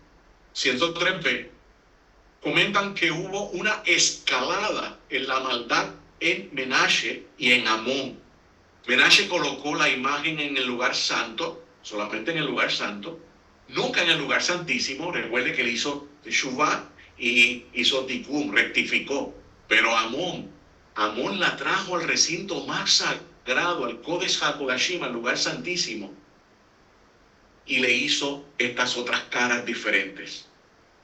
Speaker 1: 103b, comentan que hubo una escalada en la maldad en Menashe y en Amón. Menashe colocó la imagen en el lugar santo, solamente en el lugar santo, nunca en el lugar santísimo. Recuerde que él hizo Teshuvah y hizo Tikkun, rectificó. Pero Amón la trajo al recinto más sagrado, al Kodesh HaKodashim, al lugar santísimo, y le hizo estas otras caras diferentes.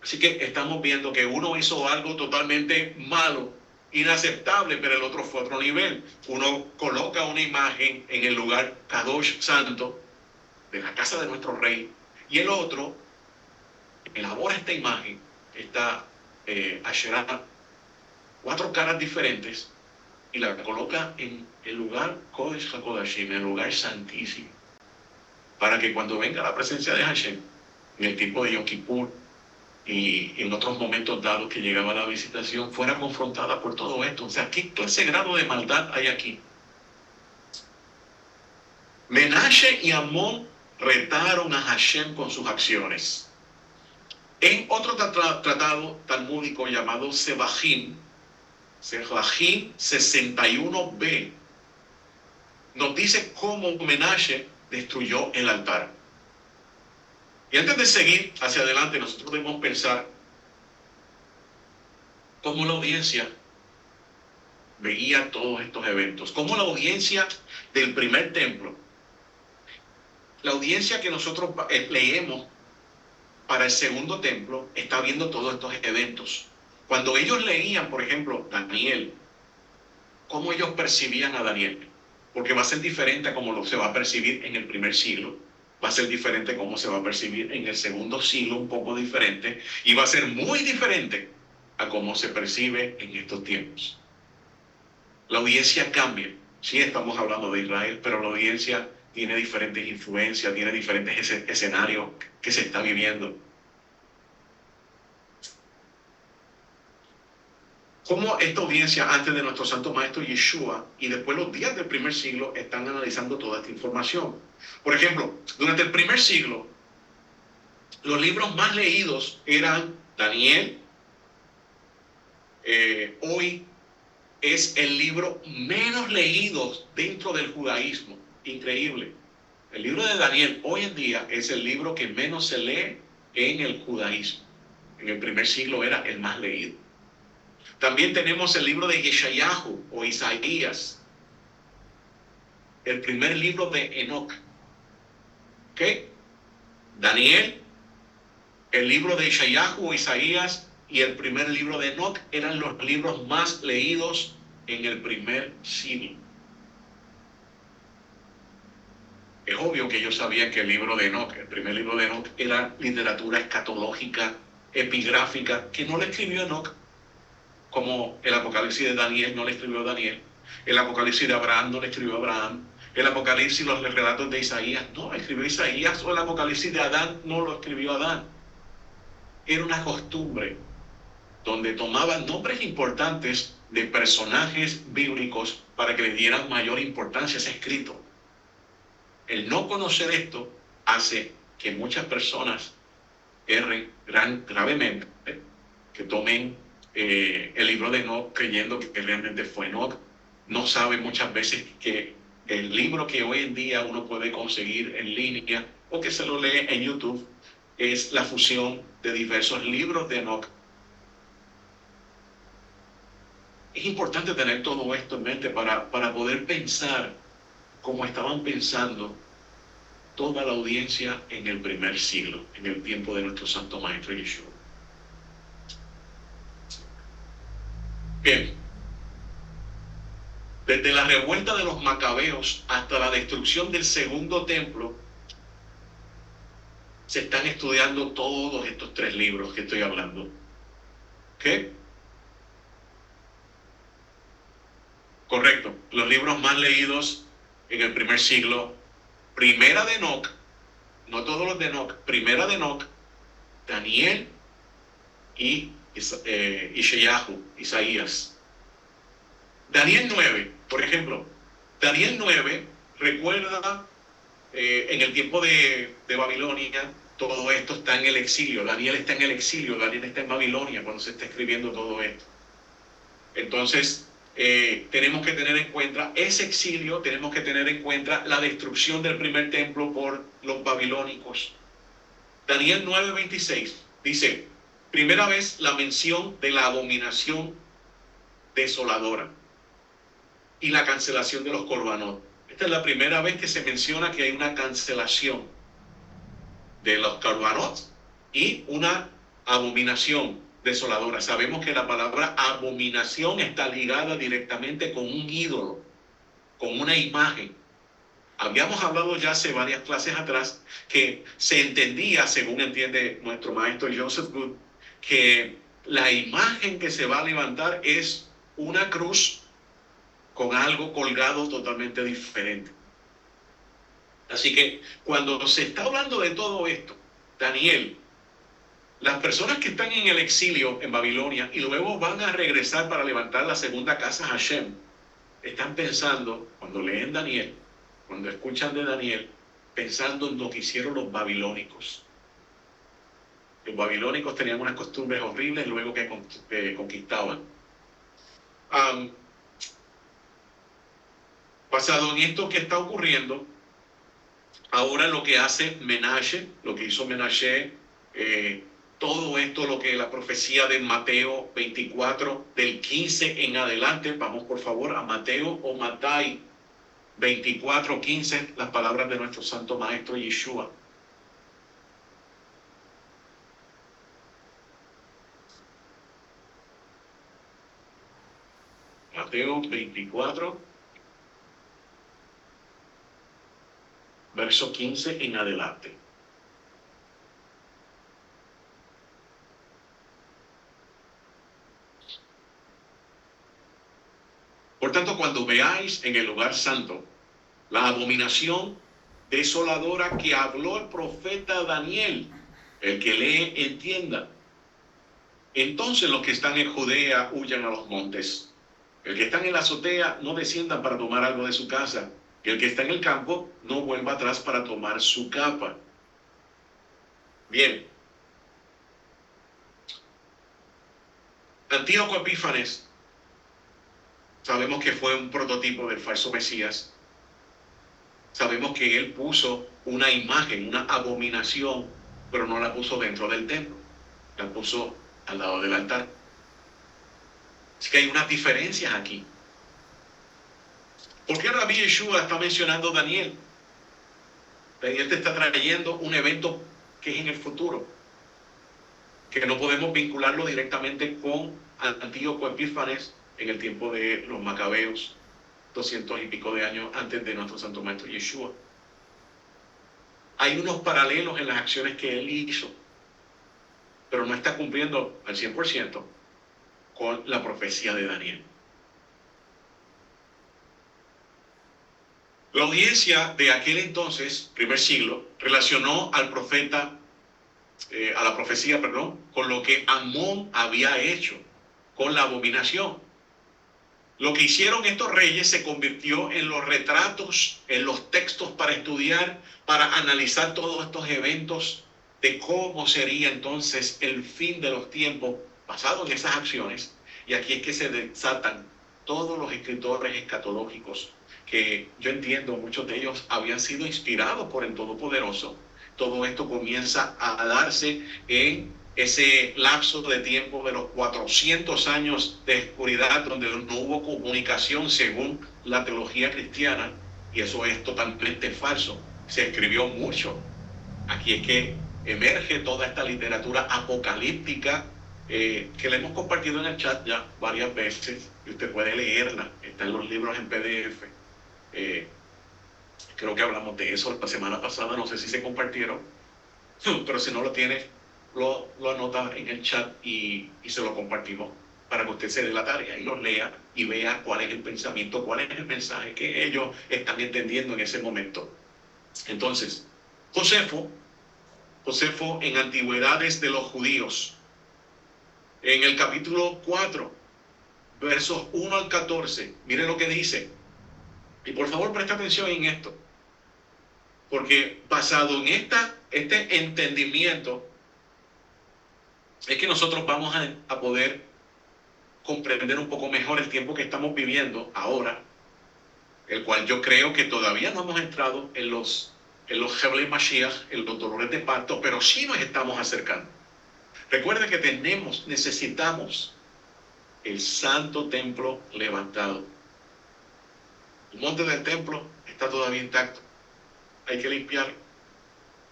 Speaker 1: Así que estamos viendo que uno hizo algo totalmente malo, inaceptable, pero el otro fue a otro nivel. Uno coloca una imagen en el lugar Kadosh santo de la casa de nuestro rey, y el otro elabora esta imagen, esta Asherah, 4 caras diferentes, y la coloca en el lugar Kodesh HaKodashim, en el lugar santísimo, para que cuando venga la presencia de Hashem, en el tiempo de Yom Kippur y en otros momentos dados que llegaba la visitación, fuera confrontada por todo esto. O sea, ¿qué clase grado de maldad hay aquí? Menashe y Amón retaron a Hashem con sus acciones. En otro tratado talmúdico llamado Sebahim 61b, nos dice cómo Menashe destruyó el altar. Y antes de seguir hacia adelante, nosotros debemos pensar cómo la audiencia veía todos estos eventos, cómo la audiencia del primer templo, la audiencia que nosotros leemos para el segundo templo, está viendo todos estos eventos. Cuando ellos leían, por ejemplo, Daniel, cómo ellos percibían a Daniel, porque va a ser diferente a cómo se va a percibir en el primer siglo, va a ser diferente cómo se va a percibir en el segundo siglo, un poco diferente, y va a ser muy diferente a cómo se percibe en estos tiempos. La audiencia cambia. Sí, estamos hablando de Israel, pero la audiencia tiene diferentes influencias, tiene diferentes escenarios que se está viviendo. Cómo esta audiencia antes de nuestro santo maestro Yeshua y después los días del primer siglo están analizando toda esta información. Por ejemplo, durante el primer siglo, los libros más leídos eran Daniel. Hoy es el libro menos leído dentro del judaísmo. Increíble. El libro de Daniel hoy en día es el libro que menos se lee en el judaísmo. En el primer siglo era el más leído. También tenemos el libro de Yeshayahu o Isaías, el primer libro de Enoch. ¿Ok? Daniel, el libro de Yeshayahu o Isaías y el primer libro de Enoch eran los libros más leídos en el primer siglo. Es obvio que ellos sabían que el libro de Enoch, el primer libro de Enoch, era literatura escatológica, epigráfica, que no le escribió Enoch, como el Apocalipsis de Daniel no le escribió Daniel, El Apocalipsis de Abraham no lo escribió Abraham. El Apocalipsis, los relatos de Isaías, no lo escribió Isaías. O el Apocalipsis de Adán no lo escribió Adán. Era una costumbre donde tomaban nombres importantes de personajes bíblicos para que le dieran mayor importancia a ese escrito. El no conocer esto hace que muchas personas erren gravemente, que tomen el libro de Enoch creyendo que realmente fue Enoch. No sabe muchas veces que el libro que hoy en día uno puede conseguir en línea o que se lo lee en YouTube es la fusión de diversos libros de Enoch. Es importante tener todo esto en mente para poder pensar como estaban pensando toda la audiencia en el primer siglo, en el tiempo de nuestro Santo Maestro Yeshua. Bien, desde la revuelta de los macabeos hasta la destrucción del segundo templo, se están estudiando todos estos 3 libros que estoy hablando. ¿Qué? Correcto, los libros más leídos en el primer siglo: Primera de Enoch, no todos los de Enoch, Primera de Enoch, Daniel y Isaías. Daniel 9, por ejemplo, Daniel 9 recuerda en el tiempo de Babilonia, todo esto está en el exilio. Daniel está en el exilio, Daniel está en Babilonia cuando se está escribiendo todo esto. Entonces, tenemos que tener en cuenta ese exilio, tenemos que tener en cuenta la destrucción del primer templo por los babilónicos. Daniel 9:26 dice: primera vez la mención de la abominación desoladora y la cancelación de los corbanot. Esta es la primera vez que se menciona que hay una cancelación de los corbanot y una abominación desoladora. Sabemos que la palabra abominación está ligada directamente con un ídolo, con una imagen. Habíamos hablado ya hace varias clases atrás que se entendía, según entiende nuestro maestro Joseph Good, que la imagen que se va a levantar es una cruz con algo colgado totalmente diferente. Así que cuando se está hablando de todo esto, Daniel, las personas que están en el exilio en Babilonia y luego van a regresar para levantar la segunda casa Hashem, están pensando, cuando leen Daniel, cuando escuchan de Daniel, pensando en lo que hicieron los babilónicos. Los babilónicos tenían unas costumbres horribles luego que conquistaban. Basado en esto que está ocurriendo, ahora lo que hace Menashe, lo que hizo Menashe, todo esto, lo que la profecía de Mateo 24, del 15 en adelante, vamos por favor a Mateo o Matai 24:15, las palabras de nuestro Santo Maestro Yeshua. Mateo 24, verso 15 en adelante. Por tanto, cuando veáis en el lugar santo la abominación desoladora que habló el profeta Daniel, el que lee entienda, entonces los que están en Judea huyan a los montes. El que está en la azotea no descienda para tomar algo de su casa, y el que está en el campo no vuelva atrás para tomar su capa. Bien. Antíoco Epífanes, sabemos que fue un prototipo del falso Mesías. Sabemos que él puso una imagen, una abominación, pero no la puso dentro del templo, la puso al lado del altar. Así que hay unas diferencias aquí. ¿Por qué Rabí Yeshua está mencionando a Daniel? Daniel te está trayendo un evento que es en el futuro, que no podemos vincularlo directamente con Antíoco Epífanes en el tiempo de los macabeos, 200 y pico de años antes de nuestro Santo Maestro Yeshua. Hay unos paralelos en las acciones que él hizo, pero no está cumpliendo al 100% con la profecía de Daniel. La audiencia de aquel entonces, primer siglo, relacionó al profeta, a la profecía, perdón, con lo que Amón había hecho, con la abominación. Lo que hicieron estos reyes se convirtió en los retratos, en los textos para estudiar, para analizar todos estos eventos de cómo sería entonces el fin de los tiempos basado en esas acciones. Y aquí es que se desatan todos los escritores escatológicos que yo entiendo muchos de ellos habían sido inspirados por el Todopoderoso. Todo esto comienza a darse en ese lapso de tiempo de los 400 años de oscuridad donde no hubo comunicación según la teología cristiana, y eso es totalmente falso. Se escribió mucho. Aquí es que emerge toda esta literatura apocalíptica que la hemos compartido en el chat ya varias veces y usted puede leerla, está en los libros en PDF. Creo que hablamos de eso la semana pasada, no sé si se compartieron, pero si no lo tiene, lo anota en el chat y se lo compartimos para que usted se dé la tarea y los lea y vea cuál es el pensamiento, cuál es el mensaje que ellos están entendiendo en ese momento. Entonces, Josefo en Antigüedades de los Judíos, en el capítulo 4, versos 1 al 14, mire lo que dice. Y por favor presta atención en esto, porque basado en este entendimiento es que nosotros vamos a poder comprender un poco mejor el tiempo que estamos viviendo ahora, el cual yo creo que todavía no hemos entrado en los Heble Mashiach, en los dolores de parto, pero sí nos estamos acercando. Recuerde que necesitamos el santo templo levantado. El monte del templo está todavía intacto. Hay que limpiarlo,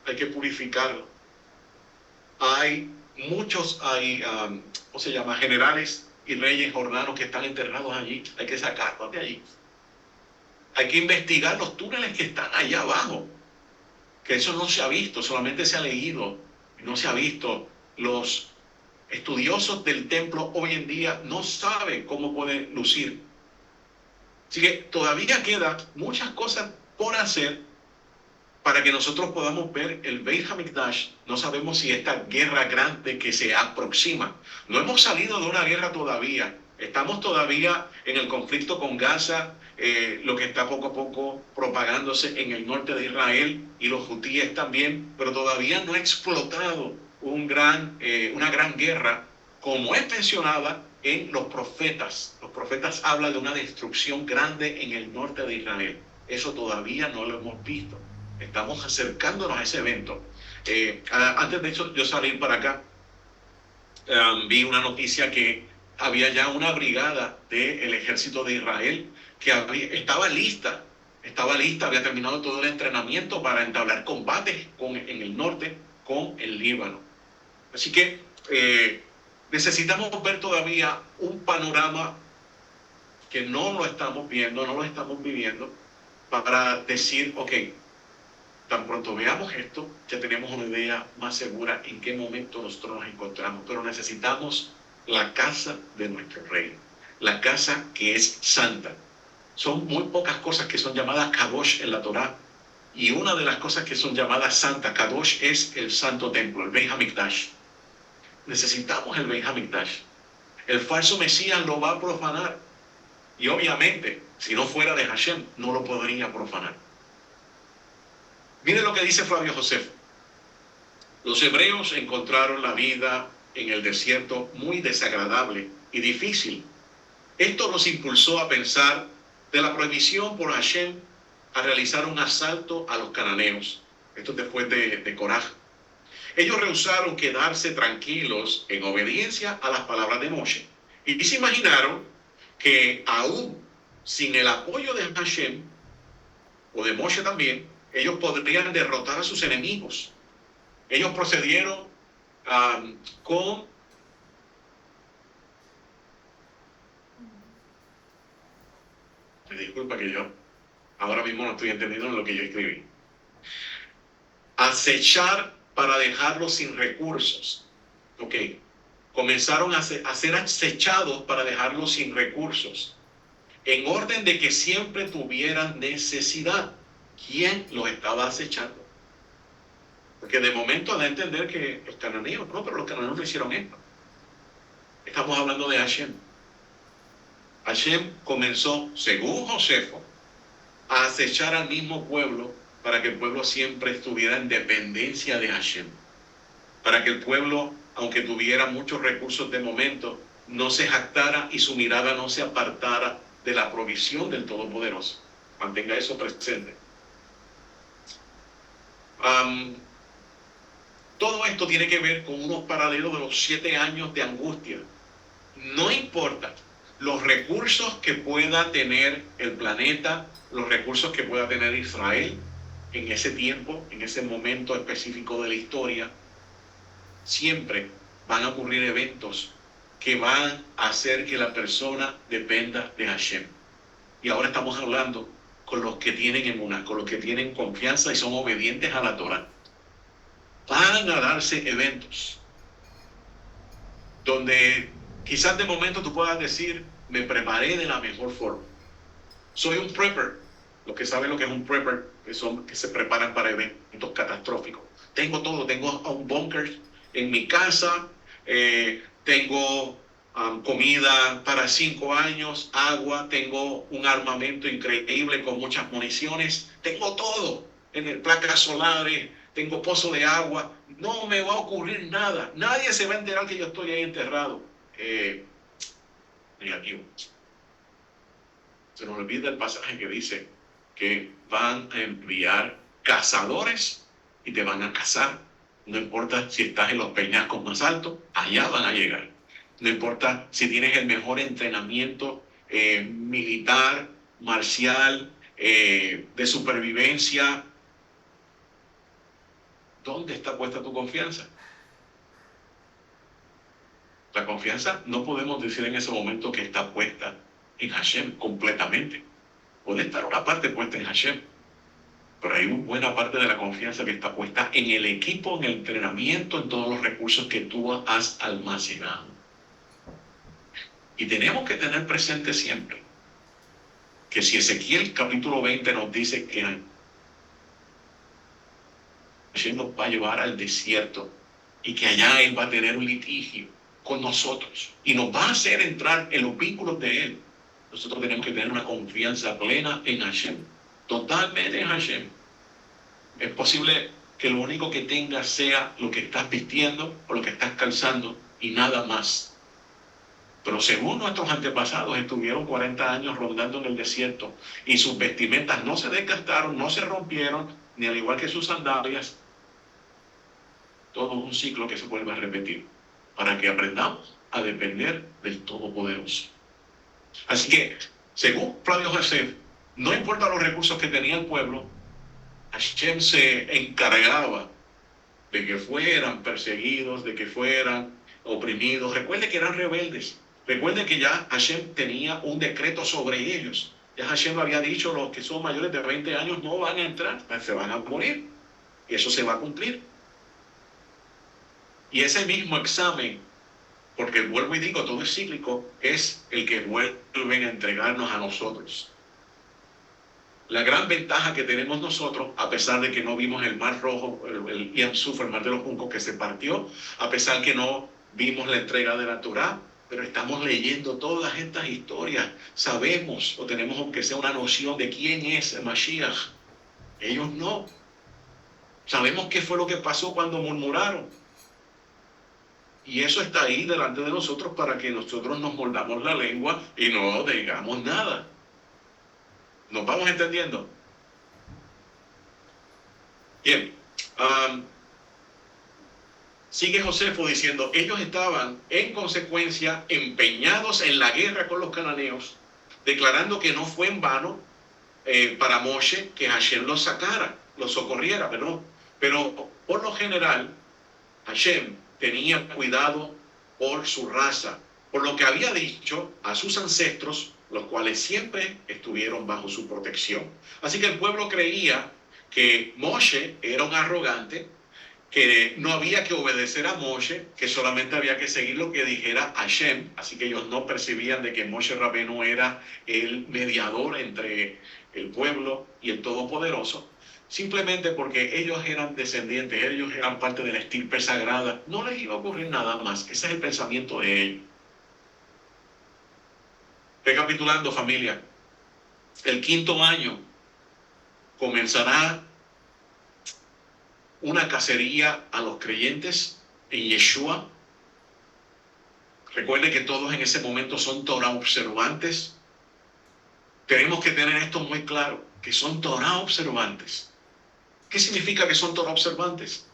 Speaker 1: hay que purificarlo. Hay muchos, ¿cómo se llama? Generales y reyes jordanos que están enterrados allí. Hay que sacarlos de allí. Hay que investigar los túneles que están allá abajo. Que eso no se ha visto, solamente se ha leído. No se ha visto. Los estudiosos del templo hoy en día no saben cómo puede lucir. Así que todavía quedan muchas cosas por hacer para que nosotros podamos ver el Beit HaMikdash. No sabemos si esta guerra grande que se aproxima. No hemos salido de una guerra todavía. Estamos todavía en el conflicto con Gaza, lo que está poco a poco propagándose en el norte de Israel y los hutíes también, pero todavía no ha explotado una gran guerra como es mencionada en los profetas. Los profetas hablan de una destrucción grande en el norte de Israel. Eso todavía no lo hemos visto. Estamos acercándonos a ese evento. Antes de hecho, yo salir para acá, vi una noticia que había ya una brigada del ejército de Israel que estaba lista, había terminado todo el entrenamiento para entablar combates en el norte con el Líbano. Así que necesitamos ver todavía un panorama que no lo estamos viendo, no lo estamos viviendo, para decir, ok, tan pronto veamos esto, ya tenemos una idea más segura en qué momento nosotros nos encontramos. Pero necesitamos la casa de nuestro rey, la casa que es santa. Son muy pocas cosas que son llamadas Kadosh en la Torá, y una de las cosas que son llamadas santa, Kadosh, es el santo templo, el Beit HaMikdash. Necesitamos el Beit HaMikdash. El falso Mesías lo va a profanar, y obviamente, si no fuera de Hashem, no lo podría profanar. Miren lo que dice Flavio Josefo. Los hebreos encontraron la vida en el desierto muy desagradable y difícil. Esto los impulsó a pensar de la prohibición por Hashem a realizar un asalto a los cananeos. Esto después de Coraj. Ellos rehusaron quedarse tranquilos en obediencia a las palabras de Moshe. Y se imaginaron que aún sin el apoyo de Hashem, o de Moshe también, ellos podrían derrotar a sus enemigos. Ellos procedieron con disculpa que yo ahora mismo no estoy entendiendo lo que yo escribí. Acechar para dejarlos sin recursos. Ok. Comenzaron a ser acechados para dejarlos sin recursos. en orden de que siempre tuvieran necesidad. ¿Quién los estaba acechando? Porque de momento da a entender que los cananeos, no, pero los cananeos no hicieron esto. Estamos hablando de Hashem. Hashem comenzó, según Josefo, a acechar al mismo pueblo para que el pueblo siempre estuviera en dependencia de Hashem. Para que el pueblo, aunque tuviera muchos recursos de momento, no se jactara y su mirada no se apartara de la provisión del Todopoderoso. Mantenga eso presente. Todo esto tiene que ver con unos paralelos de los 7 años de angustia. No importa los recursos que pueda tener el planeta, los recursos que pueda tener Israel en ese tiempo, en ese momento específico de la historia, siempre van a ocurrir eventos que van a hacer que la persona dependa de Hashem. Y ahora estamos hablando con los que tienen emuná, con los que tienen confianza y son obedientes a la Torah. Van a darse eventos donde quizás de momento tú puedas decir, me preparé de la mejor forma. Soy un prepper. Los que saben lo que es un prepper, que se preparan para eventos catastróficos. Tengo todo, tengo un bunker en mi casa, tengo comida para 5 años, agua, tengo un armamento increíble con muchas municiones, tengo todo, placas solares, tengo pozo de agua, no me va a ocurrir nada, nadie se va a enterar que yo estoy ahí enterrado. Negativo. Se nos olvida el pasaje que dice que van a enviar cazadores y te van a cazar. No importa si estás en los peñascos más altos, allá van a llegar. No importa si tienes el mejor entrenamiento militar, marcial, de supervivencia. ¿Dónde está puesta tu confianza? La confianza no podemos decir en ese momento que está puesta en Hashem completamente. Puede estar una parte puesta en Hashem, pero hay una buena parte de la confianza que está puesta en el equipo, en el entrenamiento, en todos los recursos que tú has almacenado. Y tenemos que tener presente siempre que si Ezequiel capítulo 20 nos dice que Hashem nos va a llevar al desierto y que allá Él va a tener un litigio con nosotros y nos va a hacer entrar en los vínculos de Él, nosotros tenemos que tener una confianza plena en Hashem, totalmente en Hashem. Es posible que lo único que tengas sea lo que estás vistiendo o lo que estás calzando y nada más. Pero según nuestros antepasados estuvieron 40 años rondando en el desierto y sus vestimentas no se desgastaron, no se rompieron, ni al igual que sus sandalias. Todo un ciclo que se vuelve a repetir para que aprendamos a depender del Todopoderoso. Así que, según Flavio Josef, no importa los recursos que tenía el pueblo, Hashem se encargaba de que fueran perseguidos, de que fueran oprimidos. Recuerde que eran rebeldes. Recuerde que ya Hashem tenía un decreto sobre ellos. Ya Hashem lo había dicho, los que son mayores de 20 años no van a entrar, se van a morir. Y eso se va a cumplir. Y ese mismo examen, porque vuelvo y digo, todo es cíclico, es el que vuelven a entregarnos a nosotros. La gran ventaja que tenemos nosotros, a pesar de que no vimos el mar rojo, el Yam Suf, el mar de los juncos que se partió, a pesar que no vimos la entrega de la Torá, pero estamos leyendo todas estas historias, sabemos o tenemos aunque sea una noción de quién es el Mashiach. Ellos no. Sabemos qué fue lo que pasó cuando murmuraron. Y eso está ahí delante de nosotros para que nosotros nos moldamos la lengua y no digamos nada. ¿Nos vamos entendiendo? Bien. Sigue Josefo diciendo, ellos estaban en consecuencia empeñados en la guerra con los cananeos, declarando que no fue en vano para Moshe que Hashem los sacara, los socorriera, perdón. Pero por lo general, Hashem tenía cuidado por su raza, por lo que había dicho a sus ancestros, los cuales siempre estuvieron bajo su protección. Así que el pueblo creía que Moshe era un arrogante que no había que obedecer a Moshe, que solamente había que seguir lo que dijera Hashem, así que ellos no percibían de que Moshe Rabenu era el mediador entre el pueblo y el Todopoderoso, simplemente porque ellos eran descendientes, ellos eran parte de la estirpe sagrada, no les iba a ocurrir nada más. Ese es el pensamiento de ellos. Recapitulando, familia, el 5º año comenzará una cacería a los creyentes en Yeshua. Recuerde que todos en ese momento son Torah observantes. Tenemos que tener esto muy claro, que son Torah observantes. ¿Qué significa que son Torah observantes?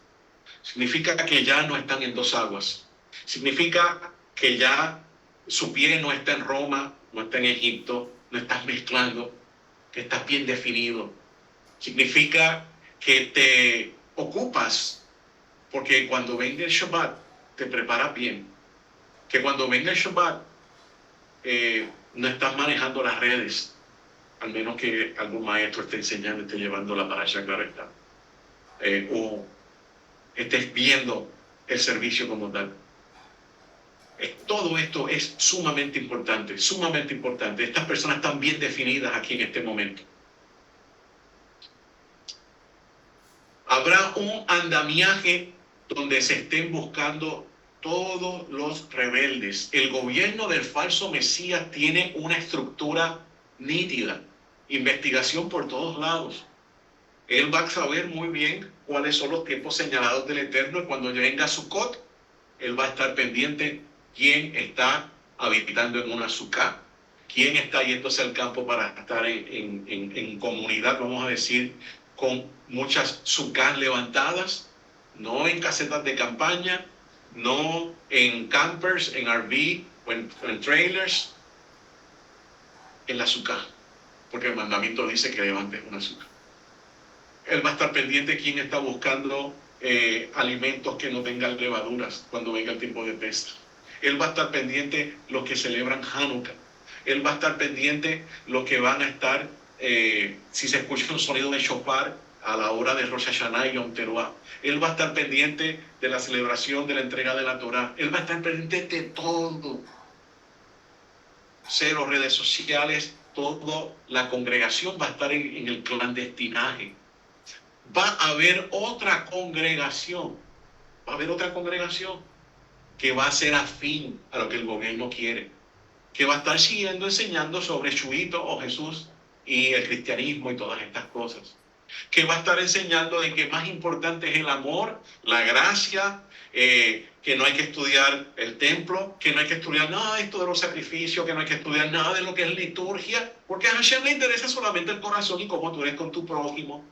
Speaker 1: Significa que ya no están en dos aguas. Significa que ya su pie no está en Roma, no está en Egipto, no estás mezclando, que estás bien definido. Significa que te ocupas, porque cuando venga el Shabbat te preparas bien. Que cuando venga el Shabbat no estás manejando las redes, al menos que algún maestro esté enseñando, esté llevando la parasha correcta, o estés viendo el servicio como tal. Todo esto es sumamente importante, sumamente importante. Estas personas están bien definidas aquí en este momento. Habrá un andamiaje donde se estén buscando todos los rebeldes. El gobierno del falso Mesías tiene una estructura nítida, investigación por todos lados. Él va a saber muy bien cuáles son los tiempos señalados del Eterno, y cuando venga Sukkot, él va a estar pendiente quién está habitando en una sukkah, quién está yéndose al campo para estar en comunidad, vamos a decir, con muchas sukkahs levantadas, no en casetas de campaña, no en campers, en RV o en trailers, en la sukkah, porque el mandamiento dice que levantes una sukkah. Él va a estar pendiente quién está buscando alimentos que no tengan levaduras cuando venga el tiempo de Pesach. Él va a estar pendiente los que celebran Hanukkah. Él va a estar pendiente los que van a estar, si se escucha un sonido de shofar a la hora de Rosh Hashanah y Yom Teruah. Él va a estar pendiente de la celebración de la entrega de la Torah. Él va a estar pendiente de todo. Cero redes sociales, toda la congregación va a estar en el clandestinaje. Va a haber otra congregación, que va a ser afín a lo que el gobierno quiere, que va a estar siguiendo enseñando sobre Shuito o Jesús y el cristianismo y todas estas cosas, que va a estar enseñando de que más importante es el amor, la gracia, que no hay que estudiar el templo, que no hay que estudiar nada de esto de los sacrificios, que no hay que estudiar nada de lo que es liturgia, porque a Hashem le interesa solamente el corazón y cómo tú eres con tu prójimo.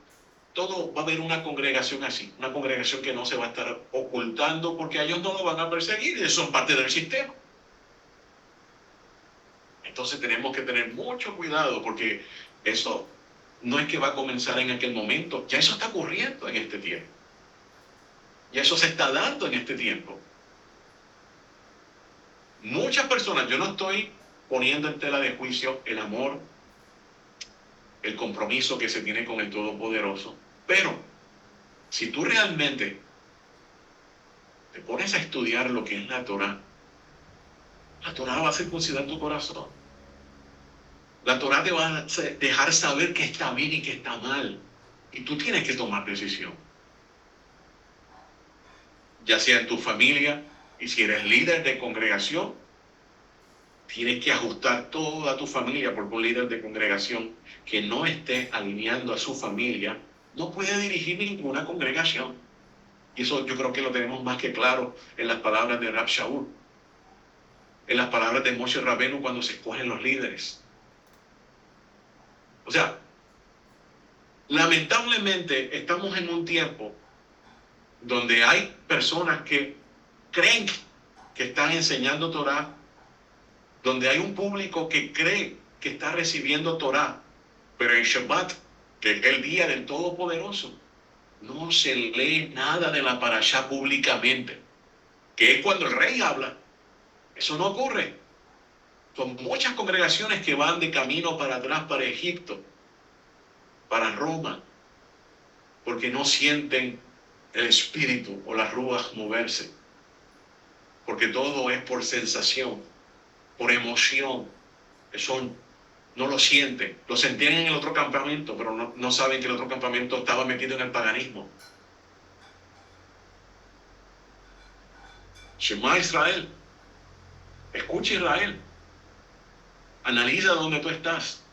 Speaker 1: Todo va a haber una congregación así, una congregación que no se va a estar ocultando porque a ellos no lo van a perseguir, y son parte del sistema. Entonces tenemos que tener mucho cuidado, porque eso no es que va a comenzar en aquel momento, ya eso está ocurriendo en este tiempo. Ya eso se está dando en este tiempo. Muchas personas, yo no estoy poniendo en tela de juicio el amor, el compromiso que se tiene con el Todopoderoso, pero si tú realmente te pones a estudiar lo que es la Torah va a circuncidar tu corazón. La Torah te va a dejar saber qué está bien y qué está mal. Y tú tienes que tomar decisión. Ya sea en tu familia, y si eres líder de congregación, tienes que ajustar toda tu familia, porque un líder de congregación que no esté alineando a su familia no puede dirigir ninguna congregación. Y eso yo creo que lo tenemos más que claro en las palabras de Rab Shaul, en las palabras de Moshe Rabenu cuando se escogen los líderes. O sea, lamentablemente estamos en un tiempo donde hay personas que creen que están enseñando Torah, donde hay un público que cree que está recibiendo Torah, pero en Shabbat, que es el día del Todopoderoso, no se lee nada de la parashá públicamente, que es cuando el rey habla. Eso no ocurre. Son muchas congregaciones que van de camino para atrás, para Egipto, para Roma, porque no sienten el espíritu o las ruas moverse, porque todo es por sensación, por emoción. Eso no lo sienten, lo sentían en el otro campamento, pero no saben que el otro campamento estaba metido en el paganismo. Shema Israel, escucha Israel, analiza dónde tú estás,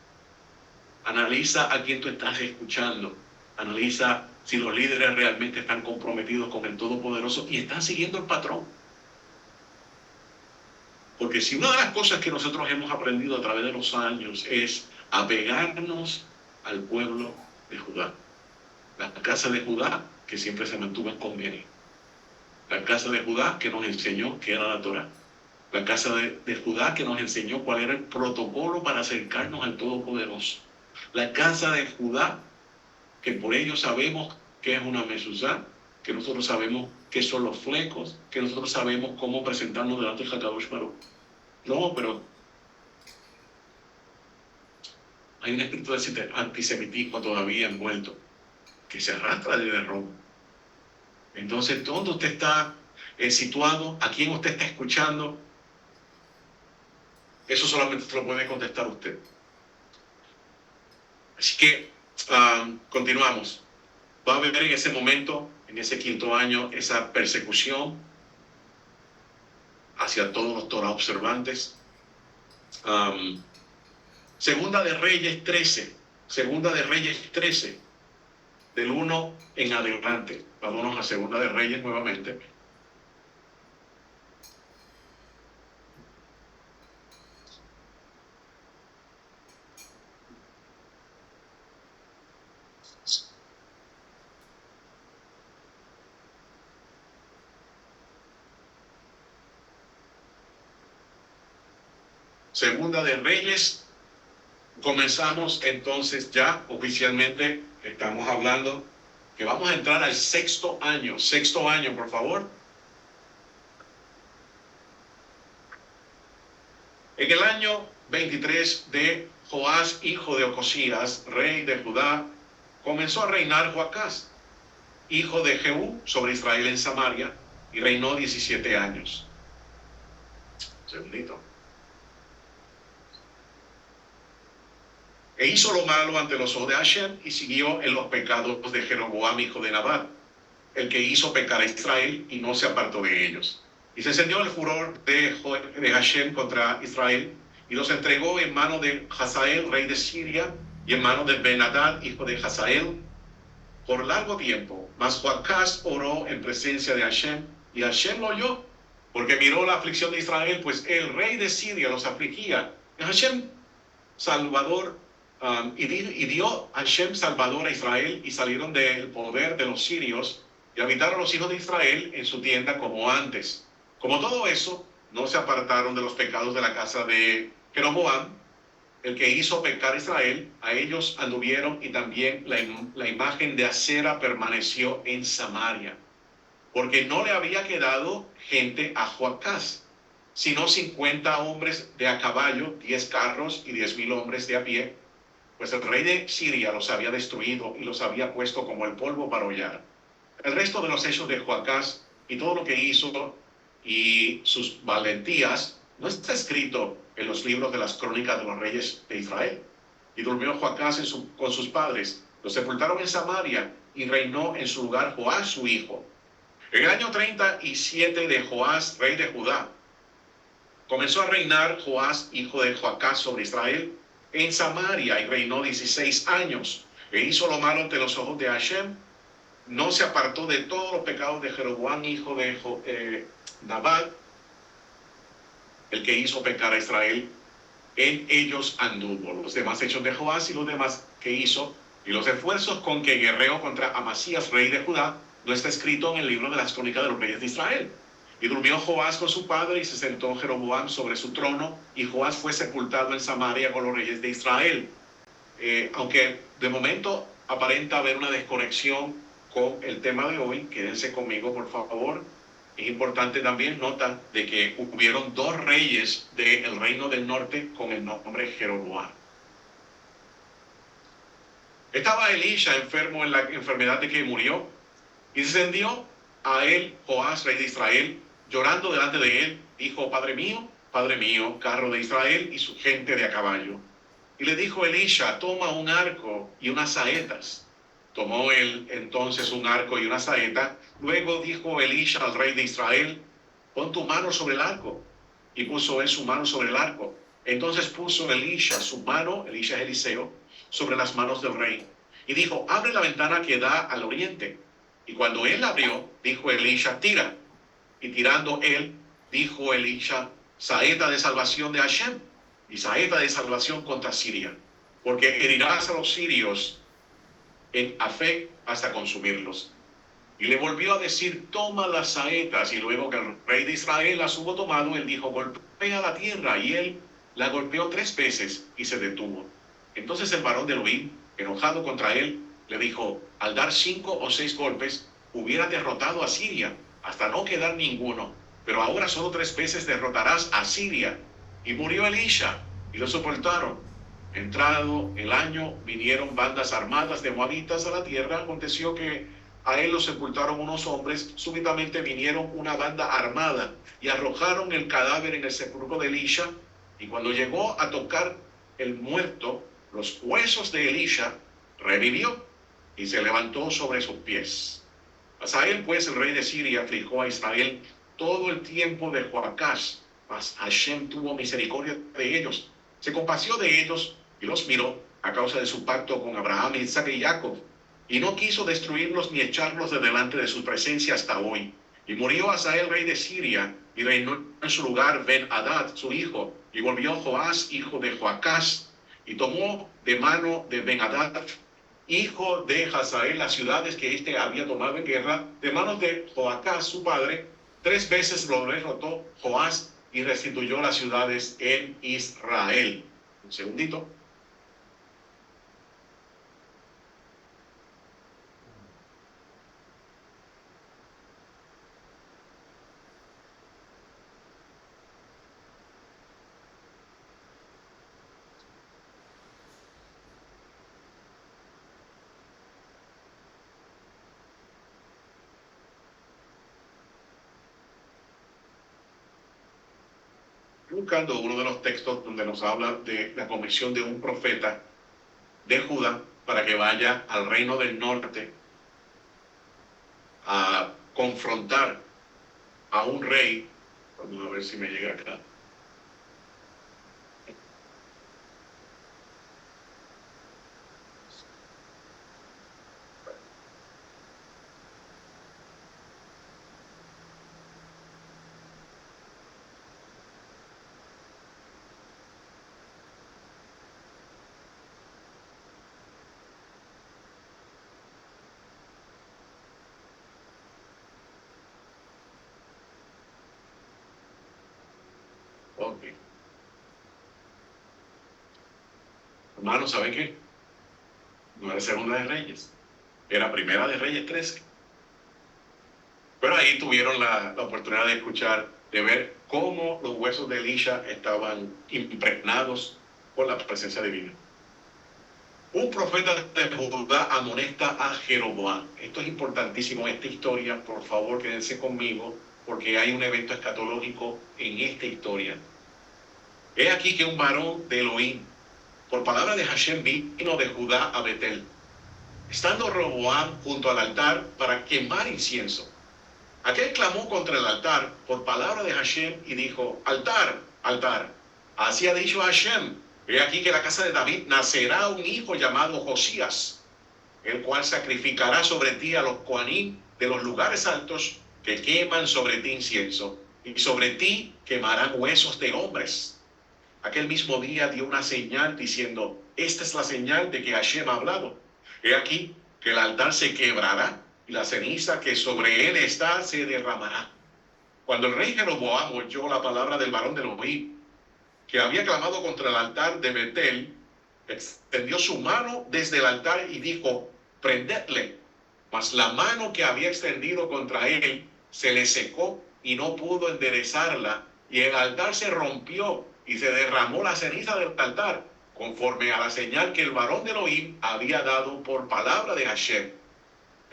Speaker 1: analiza a quién tú estás escuchando, analiza si los líderes realmente están comprometidos con el Todopoderoso y están siguiendo el patrón. Porque si una de las cosas que nosotros hemos aprendido a través de los años es apegarnos al pueblo de Judá, la casa de Judá que siempre se mantuvo en convenio, la casa de Judá que nos enseñó qué era la Torá, la casa de Judá que nos enseñó cuál era el protocolo para acercarnos al Todopoderoso, la casa de Judá que por ello sabemos qué es una mezuzá, que nosotros sabemos qué son los flecos, que nosotros sabemos cómo presentarnos delante de Hakadosh Baruj. No, pero hay un espíritu de antisemitismo todavía envuelto, que se arrastra desde Roma. Entonces, ¿dónde usted está situado? ¿A quién usted está escuchando? Eso solamente se lo puede contestar usted. Así que continuamos. Va a haber en ese momento, en ese quinto año, esa persecución hacia todos los Torah observantes. Segunda de Reyes 13, Segunda de Reyes 13, del 1 en adelante. Vámonos a Segunda de Reyes nuevamente. Segunda de Reyes, comenzamos entonces ya oficialmente, estamos hablando que vamos a entrar al sexto año, por favor. En el año 23 de Joás, hijo de Ocosías, rey de Judá, comenzó a reinar Joacás, hijo de Jehú, sobre Israel en Samaria, y reinó 17 años. Segundito. E hizo lo malo ante los ojos de Hashem y siguió en los pecados de Jeroboam, hijo de Nabat, el que hizo pecar a Israel y no se apartó de ellos. Y se encendió el furor de Hashem contra Israel y los entregó en mano de Hazael, rey de Siria, y en mano de Ben-Hadad, hijo de Hazael, por largo tiempo. Mas Joacás oró en presencia de Hashem y Hashem lo oyó, porque miró la aflicción de Israel, pues el rey de Siria los afligía. Hashem, Salvador, y dio Hashem Salvador a Israel, y salieron del poder de los sirios, y habitaron los hijos de Israel en su tienda como antes. Como todo eso, no se apartaron de los pecados de la casa de Jeroboam, el que hizo pecar a Israel. A ellos anduvieron, y también la imagen de Acera permaneció en Samaria, porque no le había quedado gente a Joacás, sino 50 hombres de a caballo, 10 carros y 10,000 hombres de a pie, pues el rey de Siria los había destruido y los había puesto como el polvo para hollar. El resto de los hechos de Joacás y todo lo que hizo y sus valentías no está escrito en los libros de las crónicas de los reyes de Israel. Y durmió Joacás con sus padres, los sepultaron en Samaria, y reinó en su lugar Joás su hijo. En el año 37 de Joás, rey de Judá, comenzó a reinar Joás, hijo de Joacás, sobre Israel en Samaria, y reinó 16 años. E hizo lo malo ante los ojos de Hashem. No se apartó de todos los pecados de Jeroboam, hijo de Nabat, el que hizo pecar a Israel. En ellos anduvo. Los demás hechos de Joás y los demás que hizo, y los esfuerzos con que guerreó contra Amasías, rey de Judá, no está escrito en el libro de las crónicas de los reyes de Israel. Y durmió Joás con su padre, y se sentó Jeroboam sobre su trono, y Joás fue sepultado en Samaria con los reyes de Israel. Aunque de momento aparenta haber una desconexión con el tema de hoy, quédense conmigo por favor. Es importante también nota de que hubieron 2 reyes del reino del norte con el nombre Jeroboam. Estaba Elisha enfermo en la enfermedad de que murió, Y descendió a él Joás, rey de Israel, llorando delante de él, dijo, Padre mío, carro de Israel y su gente de a caballo. Y le dijo Elisha, toma un arco y unas saetas. Tomó él entonces un arco y una saeta. Luego dijo Elisha al rey de Israel, pon tu mano sobre el arco. Y puso él su mano sobre el arco. Entonces puso Elisha su mano, Elisha es Eliseo, sobre las manos del rey. Y dijo, abre la ventana que da al oriente. Y cuando él abrió, dijo Elisha, tira. Y tirando él, dijo Elisha, saeta de salvación de Hashem y saeta de salvación contra Siria, porque herirás a los sirios en Afec hasta consumirlos. Y le volvió a decir, toma las saetas. Y luego que el rey de Israel las hubo tomado, él dijo, golpea la tierra. Y él la golpeó 3 veces y se detuvo. Entonces el varón de Elohim, enojado contra él, le dijo, al dar 5 o 6 golpes, hubiera derrotado a Siria, hasta no quedar ninguno. Pero ahora solo 3 veces derrotarás a Siria. Y murió Elisha, y lo soportaron. Entrado el año, vinieron bandas armadas de moabitas a la tierra. Aconteció que a él lo sepultaron unos hombres. Súbitamente vinieron una banda armada y arrojaron el cadáver en el sepulcro de Elisha. Y cuando llegó a tocar el muerto, los huesos de Elisha, revivió y se levantó sobre sus pies. Hazael, pues, el rey de Siria, afligió a Israel todo el tiempo de Joacás, mas Hashem tuvo misericordia de ellos. Se compadeció de ellos y los miró a causa de su pacto con Abraham, Isaac y Jacob, y no quiso destruirlos ni echarlos de delante de su presencia hasta hoy. Y murió Hazael, rey de Siria, y reinó en su lugar Ben-Hadad, su hijo, y volvió Joás, hijo de Joacás, y tomó de mano de Ben-Hadad, hijo de Hazael, las ciudades que éste había tomado en guerra, de manos de Joacás, su padre. 3 veces lo derrotó Joás y restituyó las ciudades en Israel. Un segundito. Buscando uno de los textos donde nos habla de la comisión de un profeta de Judá para que vaya al reino del norte a confrontar a un rey. Vamos a ver si me llega acá. Ok. Hermanos, ¿saben qué? No era Segunda de Reyes, era Primera de Reyes 13. Pero ahí tuvieron la oportunidad de escuchar, de ver cómo los huesos de Elisha estaban impregnados por la presencia divina. Un profeta de Judá amonesta a Jeroboam. Esto es importantísimo, esta historia. Por favor, quédense conmigo, porque hay un evento escatológico en esta historia. He aquí que un varón de Elohim, por palabra de Hashem, vino de Judá a Betel, estando Roboam junto al altar para quemar incienso. Aquel clamó contra el altar por palabra de Hashem y dijo, altar, altar, así ha dicho Hashem, he aquí que en la casa de David nacerá un hijo llamado Josías, el cual sacrificará sobre ti a los coanim de los lugares altos que queman sobre ti incienso, y sobre ti quemarán huesos de hombres. Aquel mismo día dio una señal diciendo, esta es la señal de que Hashem ha hablado. He aquí que el altar se quebrará y la ceniza que sobre él está se derramará. Cuando el rey Jeroboam oyó la palabra del varón de Elohim, que había clamado contra el altar de Betel, extendió su mano desde el altar y dijo, prendedle. Mas la mano que había extendido contra él se le secó y no pudo enderezarla, y el altar se rompió y se derramó la ceniza del altar, conforme a la señal que el varón de Elohim había dado por palabra de Hashem.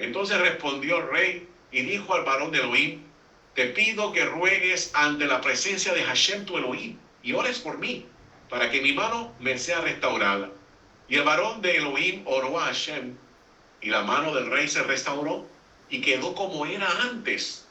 Speaker 1: Entonces respondió el rey y dijo al varón de Elohim: te pido que ruegues ante la presencia de Hashem tu Elohim y ores por mí, para que mi mano me sea restaurada. Y el varón de Elohim oró a Hashem, y la mano del rey se restauró y quedó como era antes.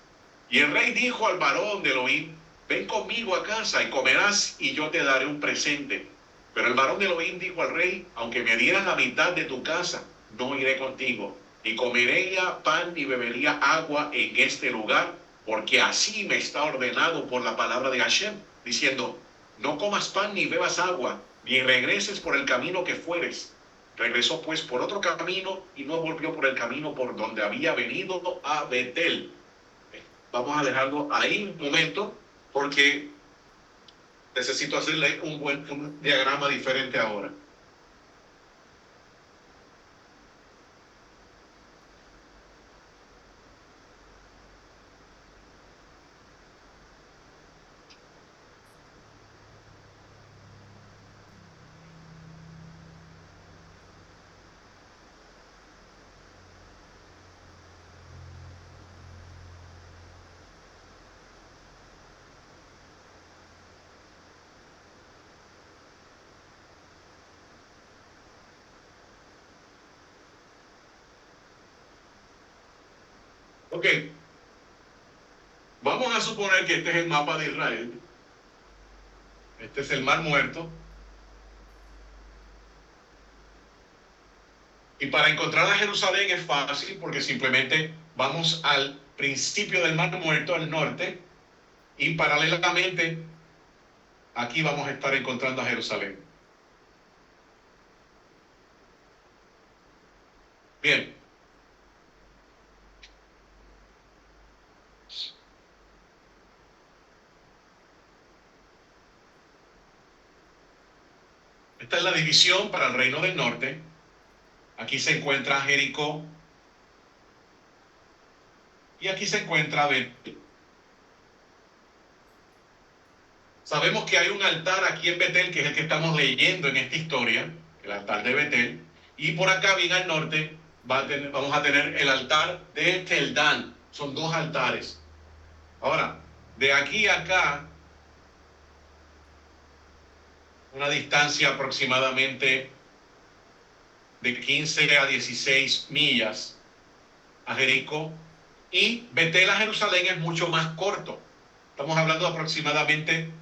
Speaker 1: Y el rey dijo al varón de Elohim: ven conmigo a casa y comerás, y yo te daré un presente. Pero el varón de Elohim dijo al rey: aunque me dieras la mitad de tu casa, no iré contigo, ni comería pan ni bebería agua en este lugar, porque así me está ordenado por la palabra de Hashem, diciendo: no comas pan ni bebas agua, ni regreses por el camino que fueres. Regresó pues por otro camino y no volvió por el camino por donde había venido a Betel. Vamos a dejarlo ahí un momento, porque necesito hacerle un diagrama diferente ahora. Ok, vamos a suponer que este es el mapa de Israel. Este es el Mar Muerto. Y para encontrar a Jerusalén es fácil, porque simplemente vamos al principio del Mar Muerto, al norte, y paralelamente aquí vamos a estar encontrando a Jerusalén. Bien. Esta es la división para el reino del norte. Aquí se encuentra Jericó. Y aquí se encuentra Betel. Sabemos que hay un altar aquí en Betel, que es el que estamos leyendo en esta historia, el altar de Betel. Y por acá, bien al norte, vamos a tener el altar de Teldán. Son dos altares. Ahora, de aquí a acá, una distancia aproximadamente de 15 a 16 millas a Jericó, y Betel a Jerusalén es mucho más corto. Estamos hablando aproximadamente